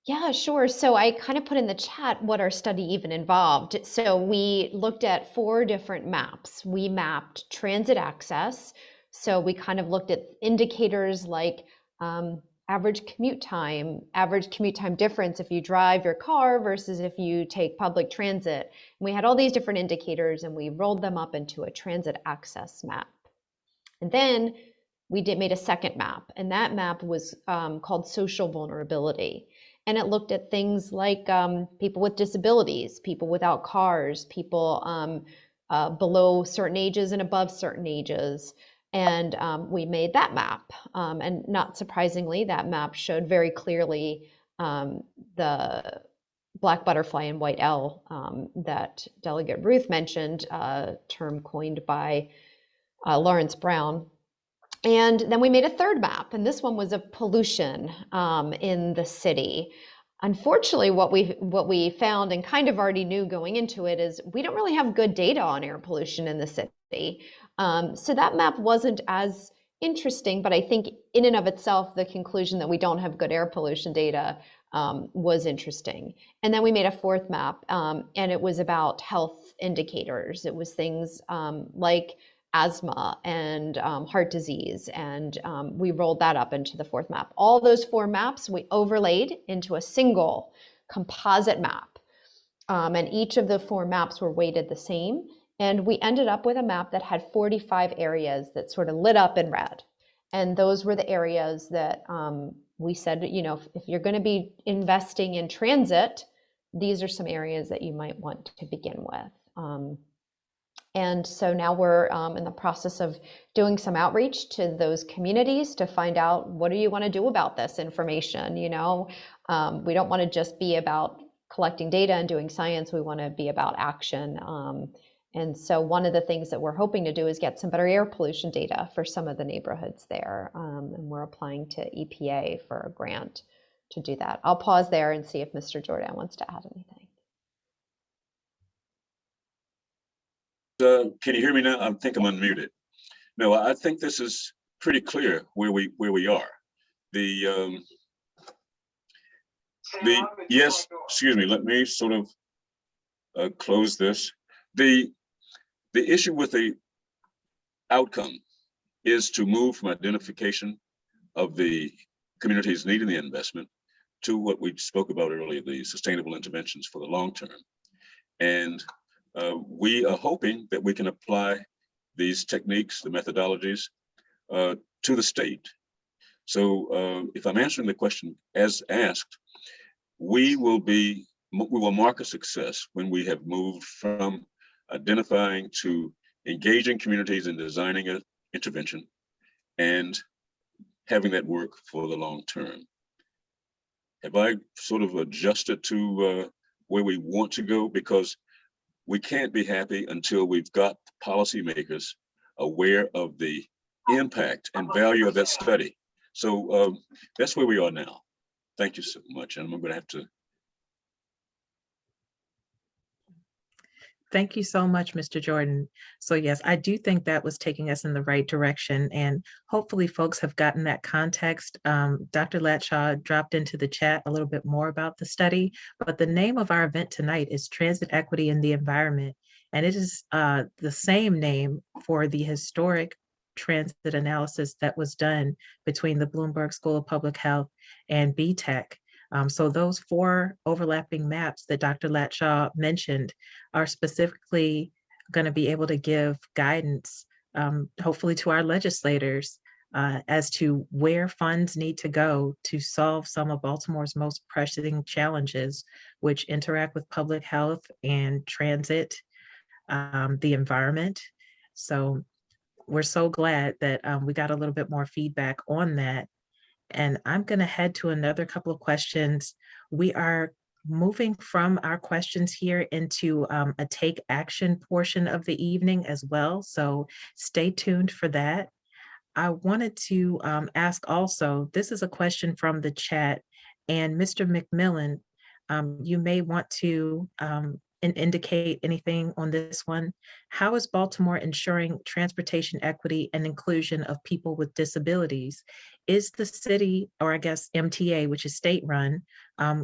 Yeah, sure. So I kind of put in the chat what our study even involved. So we looked at 4 different maps. We mapped transit access. So we kind of looked at indicators like average commute time difference if you drive your car versus if you take public transit. And we had all these different indicators and we rolled them up into a transit access map. And then we made a second map, and that map was called social vulnerability. And it looked at things like people with disabilities, people without cars, people below certain ages and above certain ages, And we made that map. And not surprisingly, that map showed very clearly the black butterfly and white L that Delegate Ruth mentioned, a term coined by Lawrence Brown. And then we made a third map, and this one was of pollution in the city. Unfortunately, what we found and kind of already knew going into it is we don't really have good data on air pollution in the city. So that map wasn't as interesting, but I think in and of itself, the conclusion that we don't have good air pollution data was interesting. And then we made a fourth map, and it was about health indicators. It was things like asthma and heart disease, and we rolled that up into the fourth map. All those four maps we overlaid into a single composite map, and each of the four maps were weighted the same, and we ended up with a map that had 45 areas that sort of lit up in red. And those were the areas that we said, you know, if you're going to be investing in transit, these are some areas that you might want to begin with. And so now we're in the process of doing some outreach to those communities to find out, what do you want to do about this information? You know, we don't want to just be about collecting data and doing science. We want to be about action. And so one of the things that we're hoping to do is get some better air pollution data for some of the neighborhoods there. And we're applying to EPA for a grant to do that. I'll pause there and see if Mr. Jordan wants to add anything. Can you hear me now? I think I'm unmuted. No, I think this is pretty clear where we are. The yes, excuse me, let me sort of close this. The issue with the outcome is to move from identification of the communities needing the investment to what we spoke about earlier, the sustainable interventions for the long term. And we are hoping that we can apply these techniques, the methodologies, to the state. So if I'm answering the question as asked, we will mark a success when we have moved from identifying to engaging communities in designing an intervention and having that work for the long term. Have I sort of adjusted to where we want to go? Because we can't be happy until we've got policymakers aware of the impact and value of that study. So that's where we are now. Thank you so much. And I'm going to have to. Thank you so much, Mr. Jordan. So yes, I do think that was taking us in the right direction, and hopefully folks have gotten that context. Dr. Latshaw dropped into the chat a little bit more about the study, but the name of our event tonight is Transit Equity in the Environment, and it is the same name for the historic transit analysis that was done between the Bloomberg School of Public Health and BTEC. So those four overlapping maps that Dr. Latshaw mentioned are specifically going to be able to give guidance, hopefully to our legislators, as to where funds need to go to solve some of Baltimore's most pressing challenges, which interact with public health and transit, the environment. So we're so glad that we got a little bit more feedback on that. And I'm going to head to another couple of questions. We are moving from our questions here into a take action portion of the evening as well. So stay tuned for that. I wanted to ask also, this is a question from the chat, and Mr. McMillan, you may want to indicate anything on this one. How is Baltimore ensuring transportation equity and inclusion of people with disabilities? Is the city, or I guess MTA, which is state run,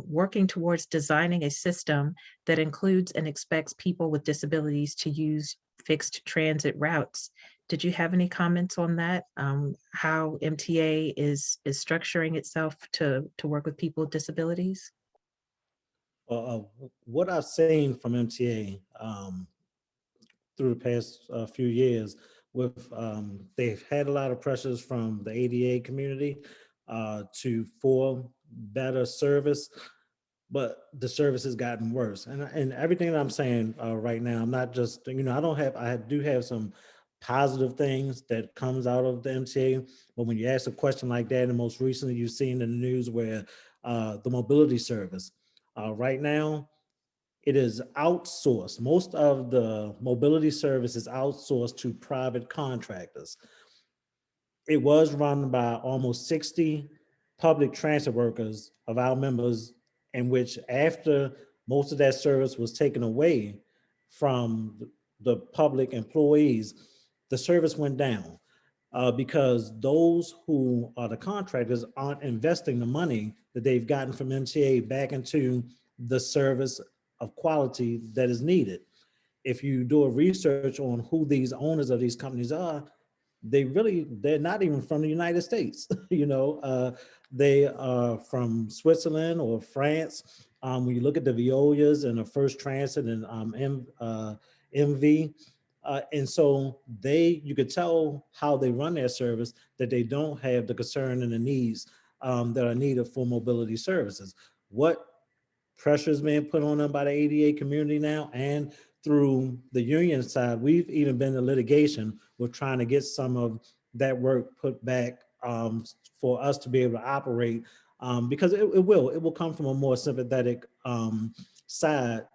working towards designing a system that includes and expects people with disabilities to use fixed transit routes? Did you have any comments on that? How MTA is structuring itself to work with people with disabilities? What I've seen from MTA through the past few years, with they've had a lot of pressures from the ADA community for better service, but the service has gotten worse. And everything that I'm saying right now, I'm not just, I do have some positive things that comes out of the MTA. But when you ask a question like that, and most recently you've seen in the news where the mobility service, right now, it is outsourced. Most of the mobility service is outsourced to private contractors. It was run by almost 60 public transit workers of our members, in which after most of that service was taken away from the public employees, the service went down because those who are the contractors aren't investing the money that they've gotten from MTA back into the service of quality that is needed. If you do a research on who these owners of these companies are, they're not even from the United States. They are from Switzerland or France. When you look at the Veolias and the First Transit and MV, and so you could tell how they run their service, that they don't have the concern and the needs that are needed for mobility services. What pressures being put on them by the ADA community now, and through the union side, we've even been in litigation with trying to get some of that work put back for us to be able to operate, because it will come from a more sympathetic side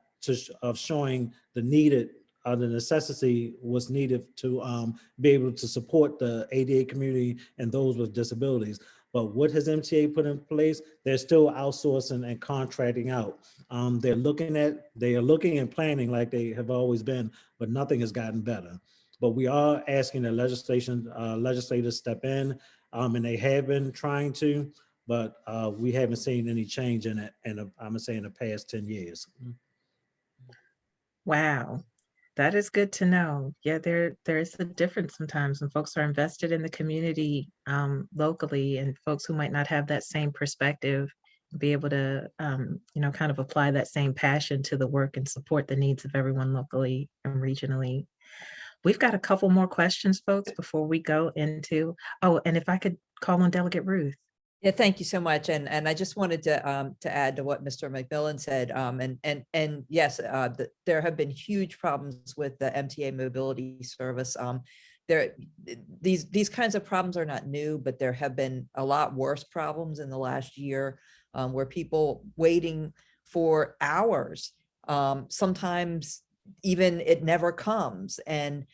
of showing the necessity was needed to be able to support the ADA community and those with disabilities. But what has MTA put in place? They're still outsourcing and contracting out. They are looking and planning like they have always been, but nothing has gotten better. But we are asking the legislators step in, and they have been trying to, but we haven't seen any change in it. And I'm gonna say in the past 10 years. Wow. That is good to know. Yeah, there is a difference sometimes when folks are invested in the community locally, and folks who might not have that same perspective be able to kind of apply that same passion to the work and support the needs of everyone locally and regionally. We've got a couple more questions, folks, before we go into, oh, and if I could call on Delegate Ruth. Yeah, thank you so much. And I just wanted to add to what Mr. McMillan said. And yes, there have been huge problems with the MTA mobility service. These kinds of problems are not new, but there have been a lot worse problems in the last year, where people waiting for hours, sometimes even it never comes. And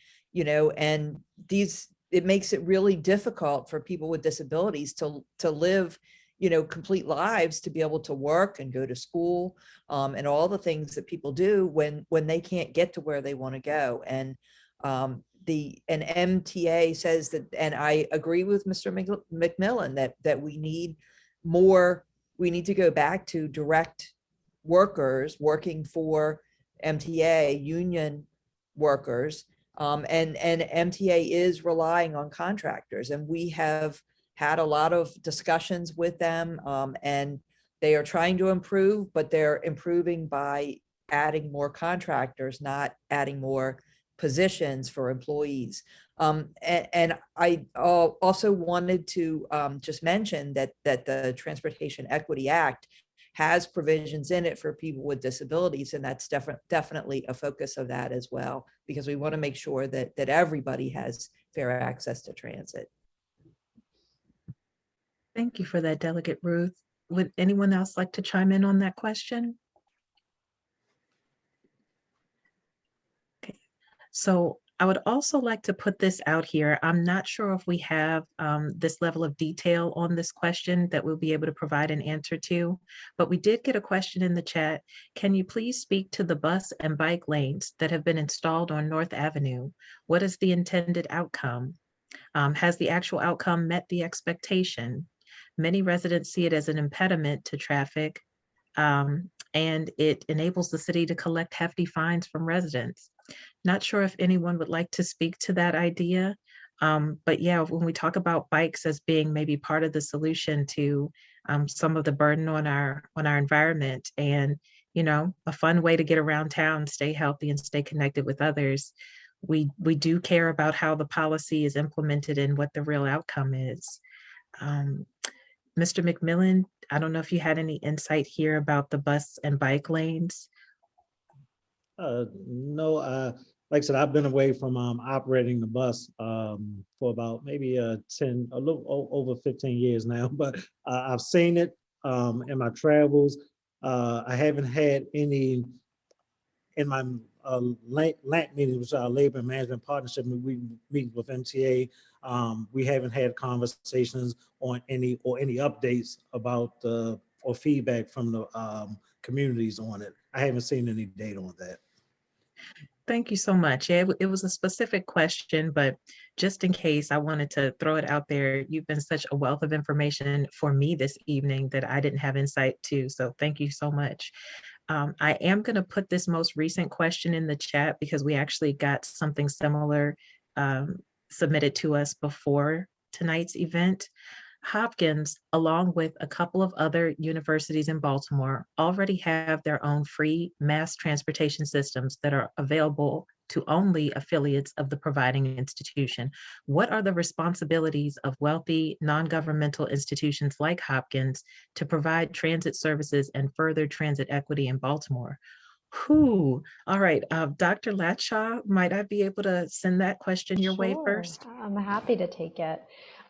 it makes it really difficult for people with disabilities to live, complete lives, to be able to work and go to school, and all the things that people do when they can't get to where they want to go. And MTA says that, and I agree with Mr. McMillan, that we need to go back to direct workers working for MTA union workers. And MTA is relying on contractors, and we have had a lot of discussions with them, and they are trying to improve, but they're improving by adding more contractors, not adding more positions for employees. And I also wanted to just mention that the Transportation Equity Act has provisions in it for people with disabilities, and that's definitely a focus of that as well, because we want to make sure that everybody has fair access to transit. Thank you for that, Delegate Ruth. Would anyone else like to chime in on that question? Okay, so I would also like to put this out here. I'm not sure if we have this level of detail on this question that we'll be able to provide an answer to, but we did get a question in the chat. Can you please speak to the bus and bike lanes that have been installed on North Avenue? What is the intended outcome? Has the actual outcome met the expectation? Many residents see it as an impediment to traffic, and it enables the city to collect hefty fines from residents. Not sure if anyone would like to speak to that idea. But yeah, when we talk about bikes as being maybe part of the solution to some of the burden on our environment, and a fun way to get around town, stay healthy and stay connected with others, we do care about how the policy is implemented and what the real outcome is. Mr. McMillan, I don't know if you had any insight here about the bus and bike lanes. No, like I said, I've been away from operating the bus for about maybe 10, a little over 15 years now, but I've seen it in my travels. I haven't had any in my LANT meetings, which are Labor and Management Partnership, we meet with MTA. We haven't had conversations on any updates about or feedback from the communities on it. I haven't seen any data on that. Thank you so much. Yeah, it was a specific question, but just in case, I wanted to throw it out there. You've been such a wealth of information for me this evening that I didn't have insight to. So thank you so much. I am going to put this most recent question in the chat because we actually got something similar submitted to us before tonight's event. Hopkins, along with a couple of other universities in Baltimore, already have their own free mass transportation systems that are available to only affiliates of the providing institution. What are the responsibilities of wealthy non-governmental institutions like Hopkins to provide transit services and further transit equity in Baltimore? Who? All right, Dr. Latshaw, might I be able to send that question your way Sure, first? I'm happy to take it.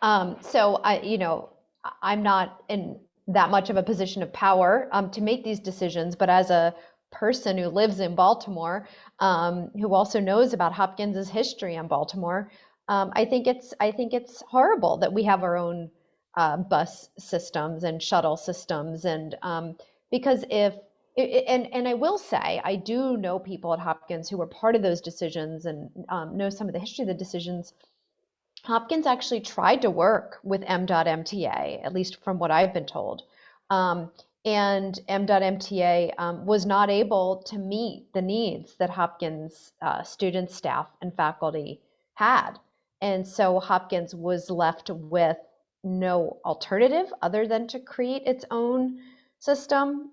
So I'm not in that much of a position of power to make these decisions, but as a person who lives in Baltimore, who also knows about Hopkins's history in Baltimore, I think it's horrible that we have our own bus systems and shuttle systems, and because if and I will say, I do know people at Hopkins who were part of those decisions and know some of the history of the decisions. Hopkins actually tried to work with M.MTA, at least from what I've been told. Um, and M.MTA was not able to meet the needs that Hopkins students, staff, and faculty had. And so Hopkins was left with no alternative other than to create its own system.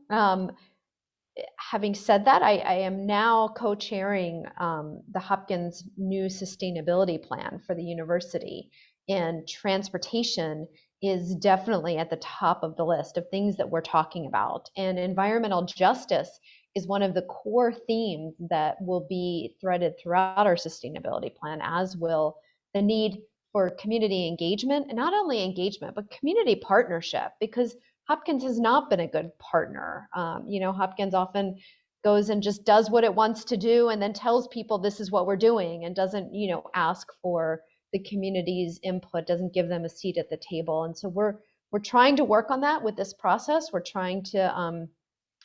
Having said that, I am now co-chairing the Hopkins new sustainability plan for the university, and transportation is definitely at the top of the list of things that we're talking about. And environmental justice is one of the core themes that will be threaded throughout our sustainability plan, as will the need for community engagement, and not only engagement, but community partnership, because Hopkins has not been a good partner. Hopkins often goes and just does what it wants to do and then tells people this is what we're doing, and doesn't, ask for the community's input, doesn't give them a seat at the table. And so we're trying to work on that with this process. We're trying to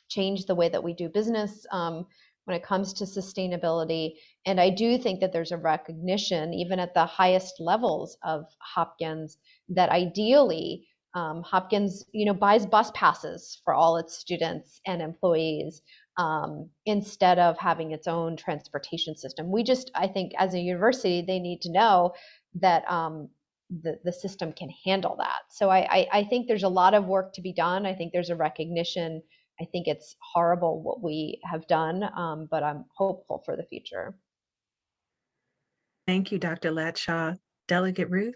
change the way that we do business when it comes to sustainability. And I do think that there's a recognition, even at the highest levels of Hopkins, that ideally Hopkins, buys bus passes for all its students and employees instead of having its own transportation system. I think as a university, they need to know that the system can handle that. So I think there's a lot of work to be done. I think there's a recognition. I think it's horrible what we have done, but I'm hopeful for the future. Thank you, Dr. Latshaw. Delegate Ruth?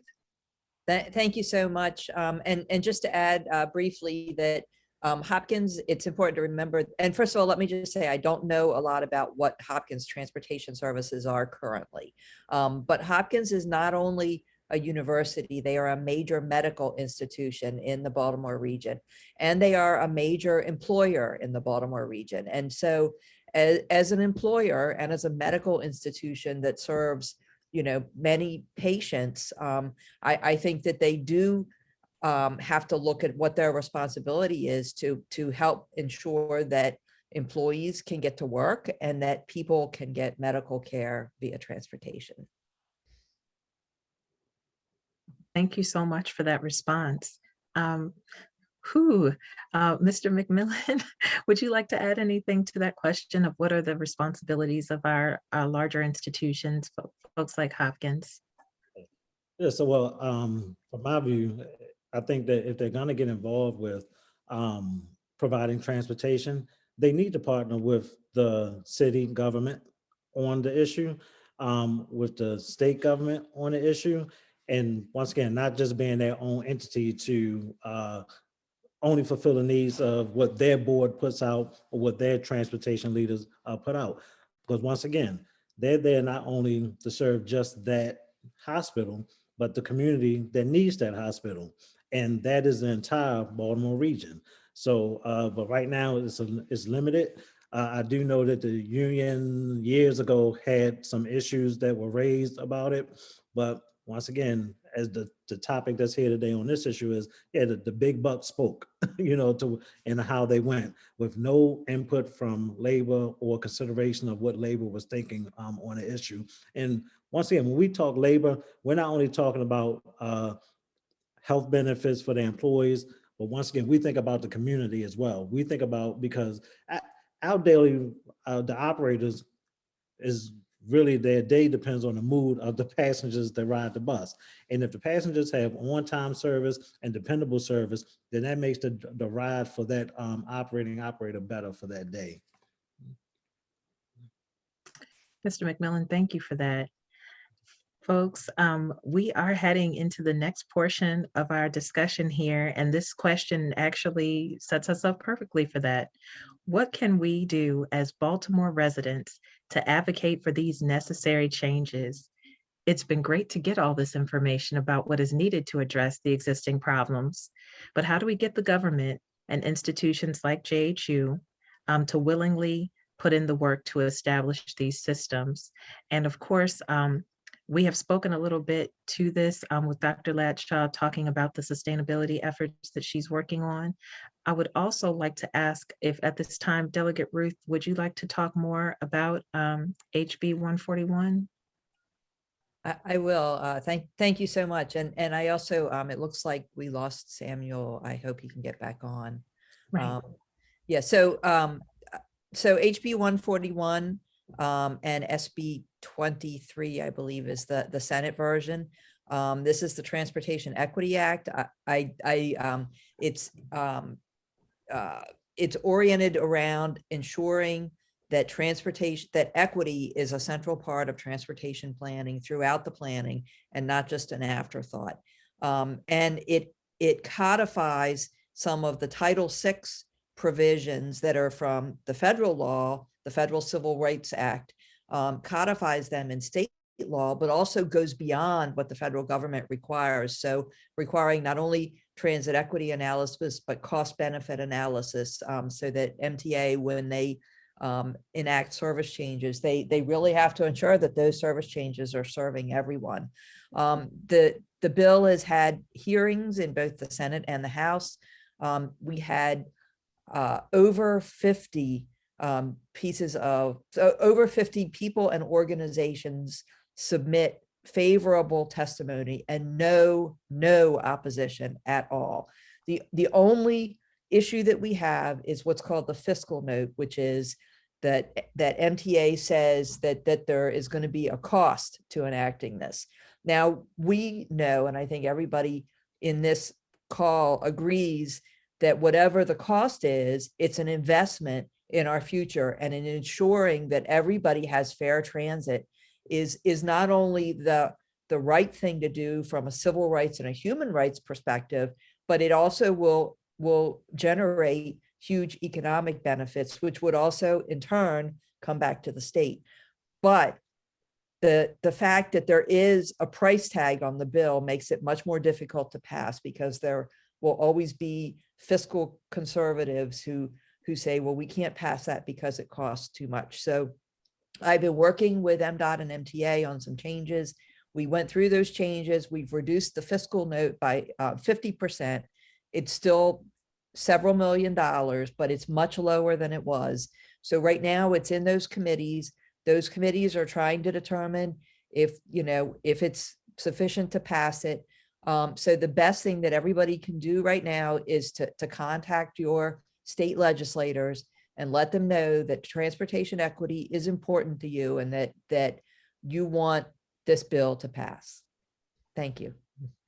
Thank you so much. And just to add briefly that Hopkins, it's important to remember, and first of all, let me just say, I don't know a lot about what Hopkins transportation services are currently, but Hopkins is not only a university, they are a major medical institution in the Baltimore region, and they are a major employer in the Baltimore region. And so as an employer and as a medical institution that serves many patients, I think that they do have to look at what their responsibility is to help ensure that employees can get to work and that people can get medical care via transportation. Thank you so much for that response. Mr. McMillan, would you like to add anything to that question of what are the responsibilities of our larger institutions, folks like Hopkins? Yeah, so well, from my view, I think that if they're going to get involved with providing transportation, they need to partner with the city government on the issue, with the state government on the issue, and once again, not just being their own entity to only fulfill the needs of what their board puts out or what their transportation leaders put out. Because once again, they're there not only to serve just that hospital, but the community that needs that hospital. And that is the entire Baltimore region. So, but right now it's limited. I do know that the union years ago had some issues that were raised about it, but once again, as the topic that's here today on this issue is, yeah, the big buck spoke, to and how they went with no input from labor or consideration of what labor was thinking on the issue. And once again, when we talk labor, we're not only talking about health benefits for the employees, but once again, we think about the community as well. We think about, because our daily, the operators is really their day depends on the mood of the passengers that ride the bus. And if the passengers have on-time service and dependable service, then that makes the ride for that operator better for that day. Mr. McMillan, thank you for that. Folks, we are heading into the next portion of our discussion here, and this question actually sets us up perfectly for that. What can we do as Baltimore residents to advocate for these necessary changes? It's been great to get all this information about what is needed to address the existing problems, but how do we get the government and institutions like JHU to willingly put in the work to establish these systems? And of course, we have spoken a little bit to this with Dr. Ladshaw talking about the sustainability efforts that she's working on. I would also like to ask if at this time, Delegate Ruth, would you like to talk more about HB 141? I will. Thank you so much. And I also, it looks like we lost Samuel. I hope he can get back on. Right. Yeah. So HB 141 and SB 23, I believe, is the Senate version. This is the Transportation Equity Act. It's oriented around ensuring that equity is a central part of transportation planning throughout the planning and not just an afterthought. And it codifies some of the Title VI provisions that are from the federal law, the Federal Civil Rights Act, codifies them in state law, but also goes beyond what the federal government requires. So requiring not only transit equity analysis, but cost benefit analysis, so that MTA, when they enact service changes, they really have to ensure that those service changes are serving everyone. The bill has had hearings in both the Senate and the House. We had over 50 over 50 people and organizations submit favorable testimony and no opposition at all. The only issue that we have is what's called the fiscal note, which is that MTA says that there is going to be a cost to enacting this. Now we know, and I think everybody in this call agrees, that whatever the cost is, it's an investment in our future, and in ensuring that everybody has fair transit is not only the right thing to do from a civil rights and a human rights perspective, but it also will generate huge economic benefits, which would also in turn come back to the state. But the fact that there is a price tag on the bill makes it much more difficult to pass, because there will always be fiscal conservatives who say, well, we can't pass that because it costs too much. So I've been working with MDOT and MTA on some changes. We went through those changes. We've reduced the fiscal note by 50%. It's still several $1 million, but it's much lower than it was. So right now it's in those committees. Those committees are trying to determine if it's sufficient to pass it. So the best thing that everybody can do right now is to contact your state legislators and let them know that transportation equity is important to you, and that you want this bill to pass. Thank you.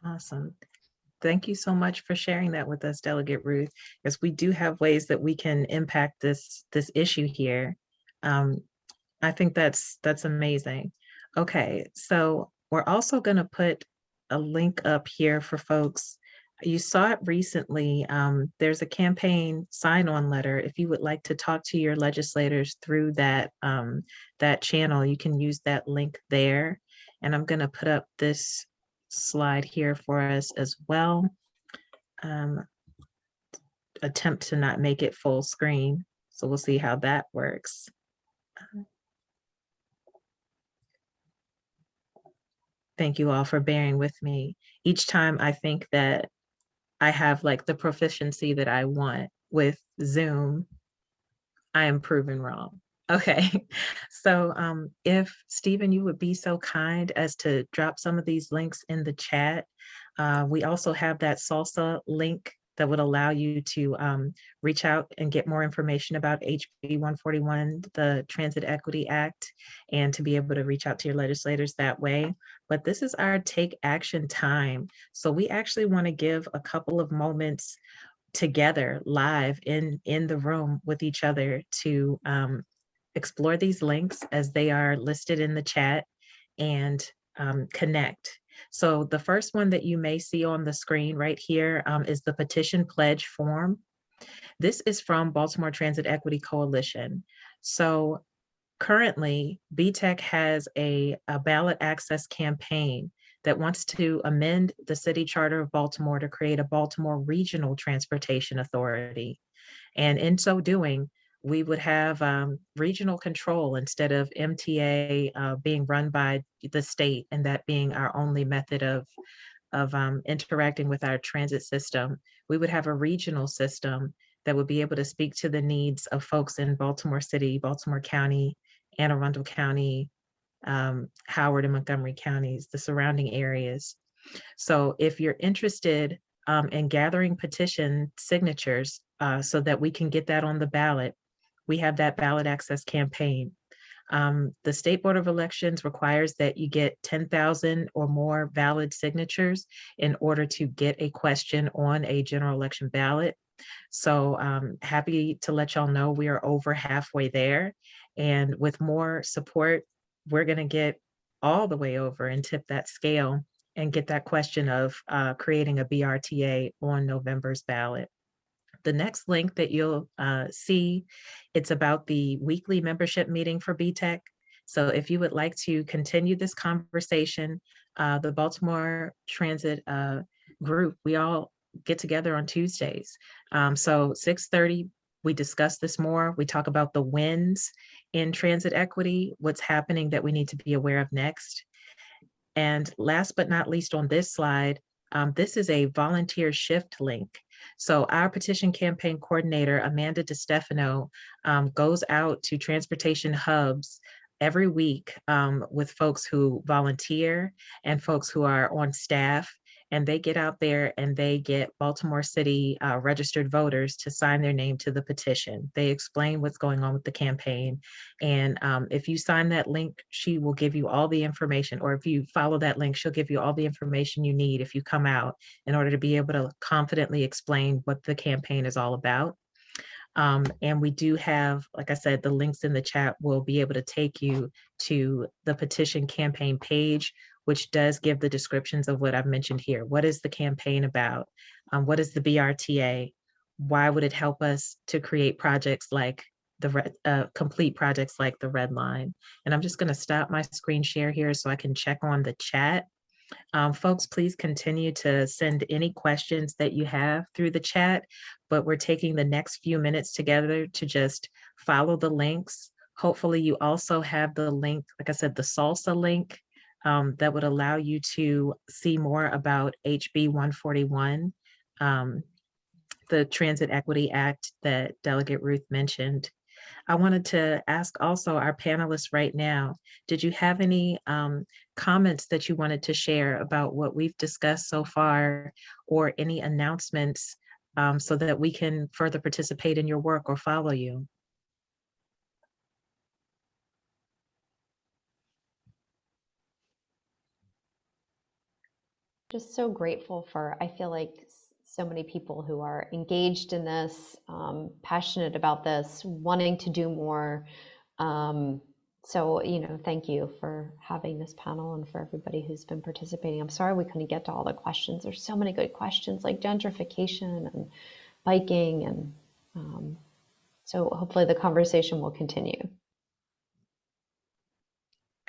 Awesome. Thank you so much for sharing that with us, Delegate Ruth, because we do have ways that we can impact this issue here. I think that's amazing. Okay, so we're also going to put a link up here for folks You saw it recently. There's a campaign sign-on letter. If you would like to talk to your legislators through that channel, you can use that link there. And I'm going to put up this slide here for us as well. Attempt to not make it full screen. So we'll see how that works. Thank you all for bearing with me. Each time I think that I have like the proficiency that I want with Zoom, I am proven wrong. Okay, so if Stephen, you would be so kind as to drop some of these links in the chat. We also have that salsa link that would allow you to reach out and get more information about HB 141, the Transit Equity Act, and to be able to reach out to your legislators that way. But this is our take action time. So we actually want to give a couple of moments together live in the room with each other to explore these links as they are listed in the chat and connect. So the first one that you may see on the screen right here is the petition pledge form. This is from Baltimore Transit Equity Coalition. So currently, BTEC has a ballot access campaign that wants to amend the city charter of Baltimore to create a Baltimore Regional Transportation Authority. And in so doing, we would have regional control instead of MTA being run by the state and that being our only method of interacting with our transit system. We would have a regional system that would be able to speak to the needs of folks in Baltimore City, Baltimore County, Anne Arundel County, Howard and Montgomery counties, the surrounding areas. So if you're interested in gathering petition signatures so that we can get that on the ballot, we have that ballot access campaign. The State Board of Elections requires that you get 10,000 or more valid signatures in order to get a question on a general election ballot. So happy to let y'all know we are over halfway there. And with more support, we're going to get all the way over and tip that scale and get that question of creating a BRTA on November's ballot. The next link that you'll see, it's about the weekly membership meeting for BTEC. So if you would like to continue this conversation, the Baltimore Transit group, we all get together on Tuesdays. So 6:30, we discuss this more. We talk about the wins in transit equity, what's happening that we need to be aware of next. And last but not least on this slide, this is a volunteer shift link. So our petition campaign coordinator, Amanda DiStefano, goes out to transportation hubs every week with folks who volunteer and folks who are on staff. And they get out there and they get Baltimore City registered voters to sign their name to the petition. They explain what's going on with the campaign. And if you sign that link, she will give you all the information, or if you follow that link, she'll give you all the information you need if you come out in order to be able to confidently explain what the campaign is all about. And we do have, like I said, the links in the chat will be able to take you to the petition campaign page, which does give the descriptions of what I've mentioned here. What is the campaign about? What is the BRTA? Why would it help us to create projects like complete projects like the Red Line? And I'm just going to stop my screen share here so I can check on the chat. Folks, please continue to send any questions that you have through the chat, but we're taking the next few minutes together to just follow the links. Hopefully you also have the link, like I said, the SALSA link that would allow you to see more about HB 141, the Transit Equity Act that Delegate Ruth mentioned. I wanted to ask also our panelists right now, did you have any comments that you wanted to share about what we've discussed so far, or any announcements so that we can further participate in your work or follow you? Just so grateful for, I feel like so many people who are engaged in this, passionate about this, wanting to do more. So, thank you for having this panel and for everybody who's been participating. I'm sorry we couldn't get to all the questions. There's so many good questions like gentrification and biking. And so hopefully the conversation will continue.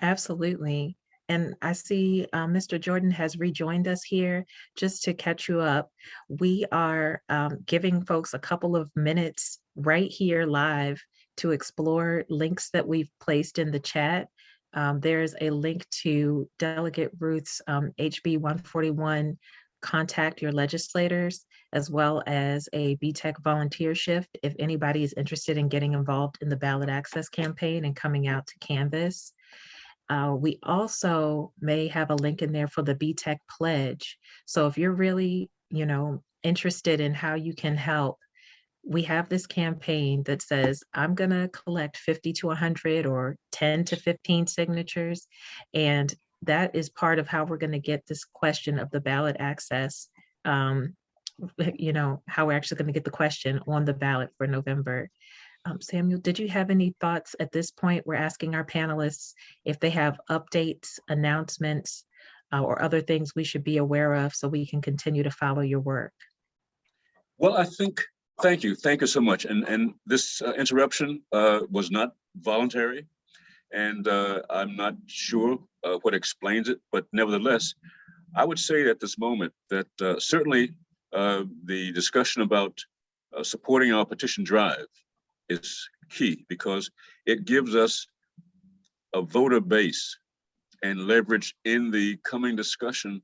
Absolutely. And I see Mr. Jordan has rejoined us here. Just to catch you up, we are giving folks a couple of minutes right here live to explore links that we've placed in the chat. There's a link to Delegate Ruth's HB 141, Contact Your Legislators, as well as a BTEC volunteer shift if anybody is interested in getting involved in the ballot access campaign and coming out to canvass. We also may have a link in there for the BTEC pledge. So if you're really, interested in how you can help, we have this campaign that says, I'm going to collect 50 to 100 or 10 to 15 signatures. And that is part of how we're going to get this question of the ballot access, how we're actually going to get the question on the ballot for November. Samuel, did you have any thoughts at this point? We're asking our panelists if they have updates, announcements, or other things we should be aware of so we can continue to follow your work. Well, thank you so much. And this interruption was not voluntary, and I'm not sure what explains it, but nevertheless, I would say at this moment that certainly the discussion about supporting our petition drive is key, because it gives us a voter base and leverage in the coming discussion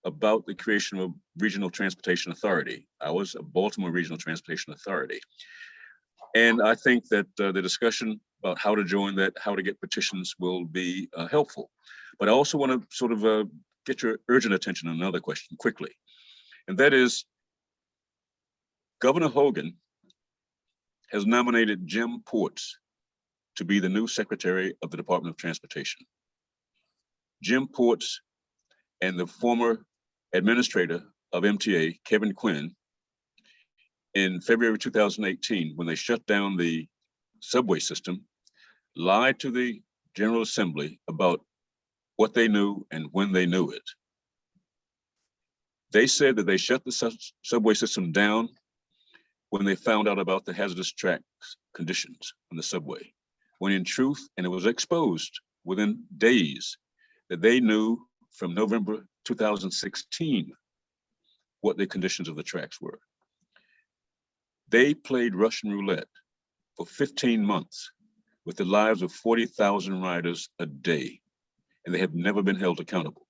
about the creation of a regional transportation authority. I was a Baltimore Regional Transportation Authority. And I think that the discussion about how to join that, how to get petitions will be helpful. But I also want to sort of get your urgent attention on another question quickly. And that is, Governor Hogan has nominated Jim Ports to be the new Secretary of the Department of Transportation. Jim Ports and the former administrator of MTA, Kevin Quinn, in February 2018, when they shut down the subway system, lied to the General Assembly about what they knew and when they knew it. They said that they shut the subway system down when they found out about the hazardous track conditions on the subway, when in truth, and it was exposed within days, that they knew from November 2016 what the conditions of the tracks were. They played Russian roulette for 15 months with the lives of 40,000 riders a day, and they have never been held accountable.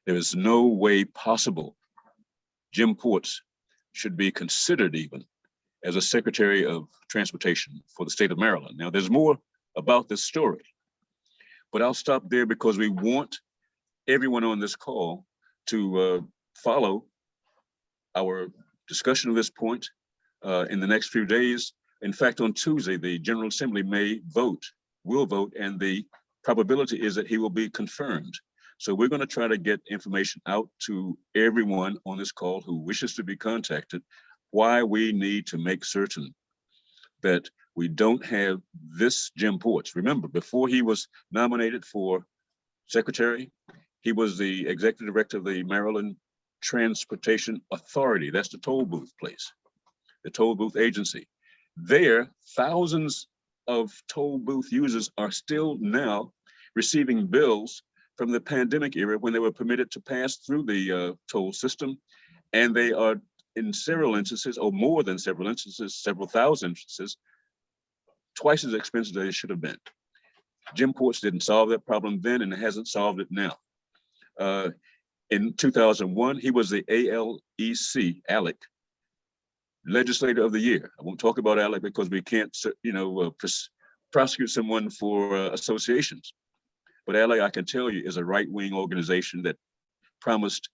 There is no way possible Jim Ports should be considered even as a Secretary of Transportation for the state of Maryland. Now, there's more about this story, but I'll stop there because we want everyone on this call to follow our discussion of this point in the next few days. In fact, on Tuesday, the General Assembly will vote, and the probability is that he will be confirmed. So we're going to try to get information out to everyone on this call who wishes to be contacted, why we need to make certain that we don't have this Jim Ports. Remember, before he was nominated for secretary, he was the executive director of the Maryland Transportation Authority. That's the toll booth place, the toll booth agency. There, thousands of toll booth users are still now receiving bills from the pandemic era when they were permitted to pass through the toll system. And they are, in several instances, or more than several instances, several thousand instances, twice as expensive as they should have been. Jim Ports didn't solve that problem then, and hasn't solved it now. In 2001, he was the ALEC Legislator of the Year. I won't talk about ALEC because we can't, prosecute someone for associations. But ALEC, I can tell you, is a right-wing organization that promised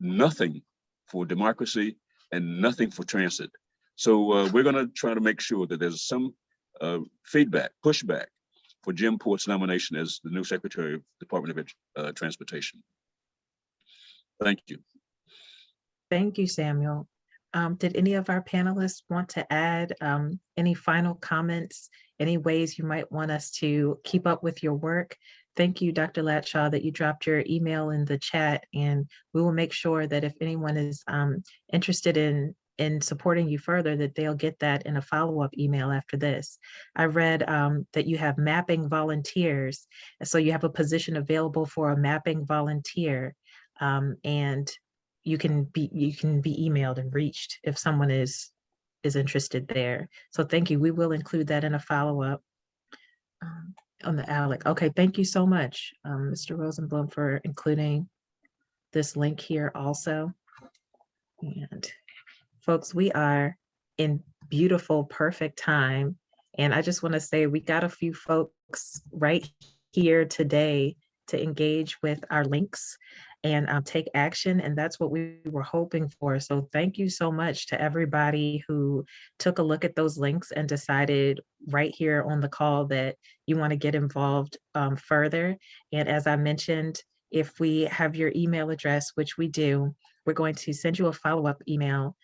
nothing for democracy and nothing for transit. So we're going to try to make sure that there's some pushback for Jim Port's nomination as the new Secretary of the Department of Transportation. Thank you. Thank you, Samuel. Did any of our panelists want to add any final comments, any ways you might want us to keep up with your work. Thank you, Dr. Latshaw, that you dropped your email in the chat, and we will make sure that if anyone is interested in supporting you further, that they'll get that in a follow-up email after this. I read that you have mapping volunteers, so you have a position available for a mapping volunteer, and you can be emailed and reached if someone is interested there. So thank you. We will include that in a follow-up on the ALEC. Okay, thank you so much, Mr. Rosenblum, for including this link here also. And folks, we are in beautiful, perfect time. And I just want to say we got a few folks right here today to engage with our links and take action. And that's what we were hoping for. So thank you so much to everybody who took a look at those links and decided right here on the call that you want to get involved further. And as I mentioned, if we have your email address, which we do, we're going to send you a follow-up email.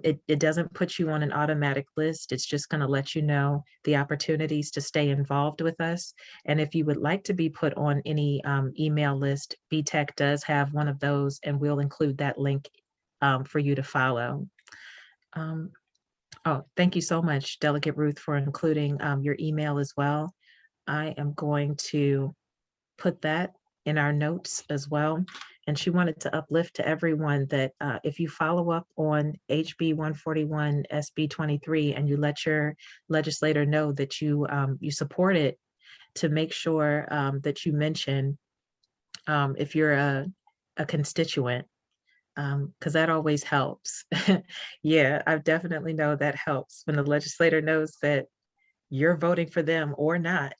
It doesn't put you on an automatic list. It's just going to let you know the opportunities to stay involved with us. And if you would like to be put on any email list, BTEC does have one of those, and we'll include that link for you to follow. Oh, thank you so much, Delegate Ruth, for including your email as well. I am going to put that in our notes as well. And she wanted to uplift to everyone that if you follow up on HB 141 SB 23 and you let your legislator know that you support it, to make sure that you mention if you're a constituent, because that always helps. Yeah, I definitely know that helps when the legislator knows that you're voting for them or not.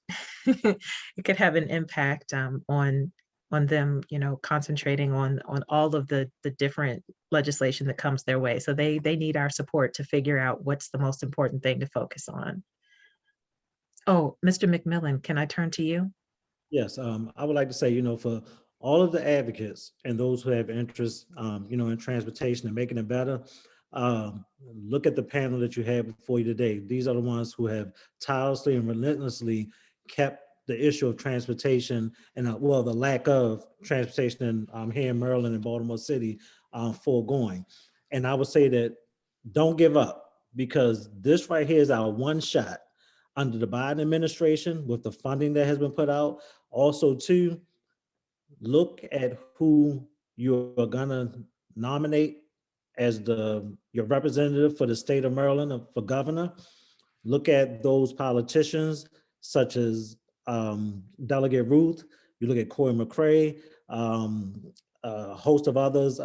It could have an impact on them, concentrating on all of the different legislation that comes their way. So they need our support to figure out what's the most important thing to focus on. Oh, Mr. McMillan, can I turn to you? Yes, I would like to say, for all of the advocates and those who have interest, in transportation and making it better, look at the panel that you have before you today. These are the ones who have tirelessly and relentlessly kept the issue of transportation and, the lack of transportation here in Maryland and Baltimore City foregoing. And I would say that don't give up, because this right here is our one shot under the Biden administration with the funding that has been put out. Also, too, look at who you're gonna nominate as your representative for the state of Maryland for governor. Look at those politicians such as Delegate Ruth. You look at Corey McCray, a host of others,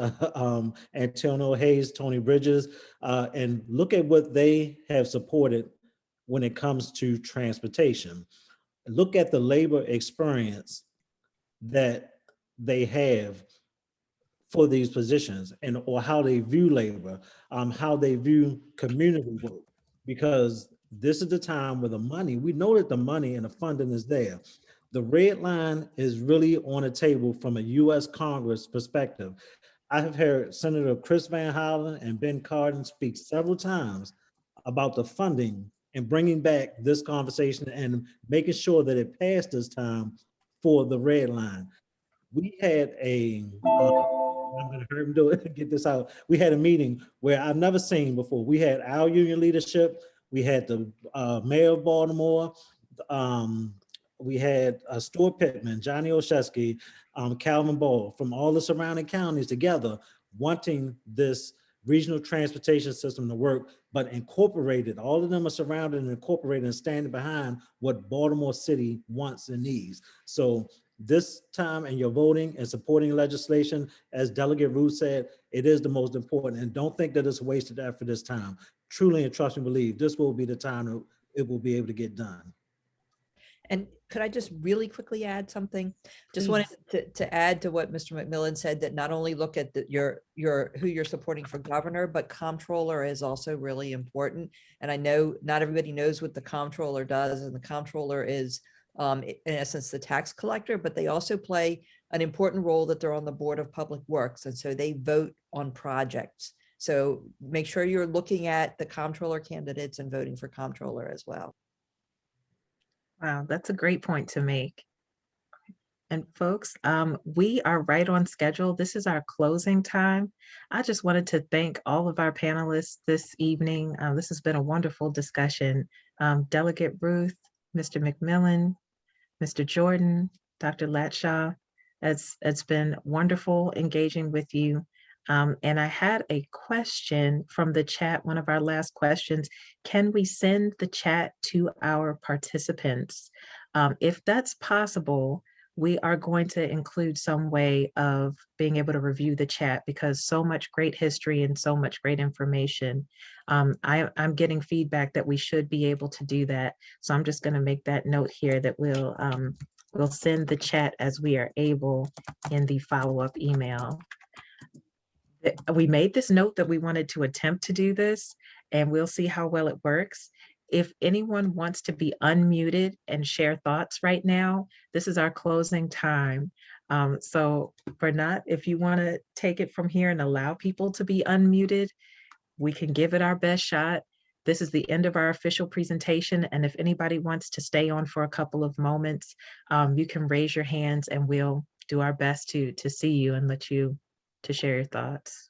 Antonio Hayes, Tony Bridges, and look at what they have supported when it comes to transportation. Look at the labor experience that they have for these positions, and or how they view labor, how they view community work, because this is the time where the money, we know that the money and the funding is there. The red line is really on the table from a US Congress perspective. I have heard Senator Chris Van Hollen and Ben Cardin speak several times about the funding and bringing back this conversation and making sure that it passed this time for the red line. We had I'm going to hurt him do it, get this out. We had a meeting where I've never seen before. We had our union leadership. We had the mayor of Baltimore. We had Stuart Pittman, Johnny Olszewski, Calvin Ball from all the surrounding counties together, wanting this regional transportation system to work, but incorporated, all of them are surrounded and incorporated and standing behind what Baltimore City wants and needs. So this time, and you're voting and supporting legislation, as Delegate Ruth said, it is the most important. And don't think that it's wasted effort this time. Truly and trust and believe this will be the time that it will be able to get done. And could I just really quickly add something? Just Please. wanted to add to what Mr. McMillan said, that not only look at your who you're supporting for governor, but comptroller is also really important. And I know not everybody knows what the comptroller does, and the comptroller is in essence the tax collector, but they also play an important role that they're on the Board of Public Works, and so they vote on projects. So make sure you're looking at the comptroller candidates and voting for comptroller as well. Wow, that's a great point to make. And folks, we are right on schedule. This is our closing time. I just wanted to thank all of our panelists this evening. This has been a wonderful discussion. Delegate Ruth, Mr. McMillan, Mr. Jordan, Dr. Latshaw. It's been wonderful engaging with you. And I had a question from the chat, one of our last questions. Can we send the chat to our participants? If that's possible, we are going to include some way of being able to review the chat because so much great history and so much great information. I'm getting feedback that we should be able to do that. So I'm just going to make that note here that we'll send the chat as we are able in the follow-up email. We made this note that we wanted to attempt to do this, and we'll see how well it works. If anyone wants to be unmuted and share thoughts right now, this is our closing time. So Bernat, if you want to take it from here and allow people to be unmuted, we can give it our best shot. This is the end of our official presentation. And if anybody wants to stay on for a couple of moments, you can raise your hands and we'll do our best to see you and let you to share your thoughts.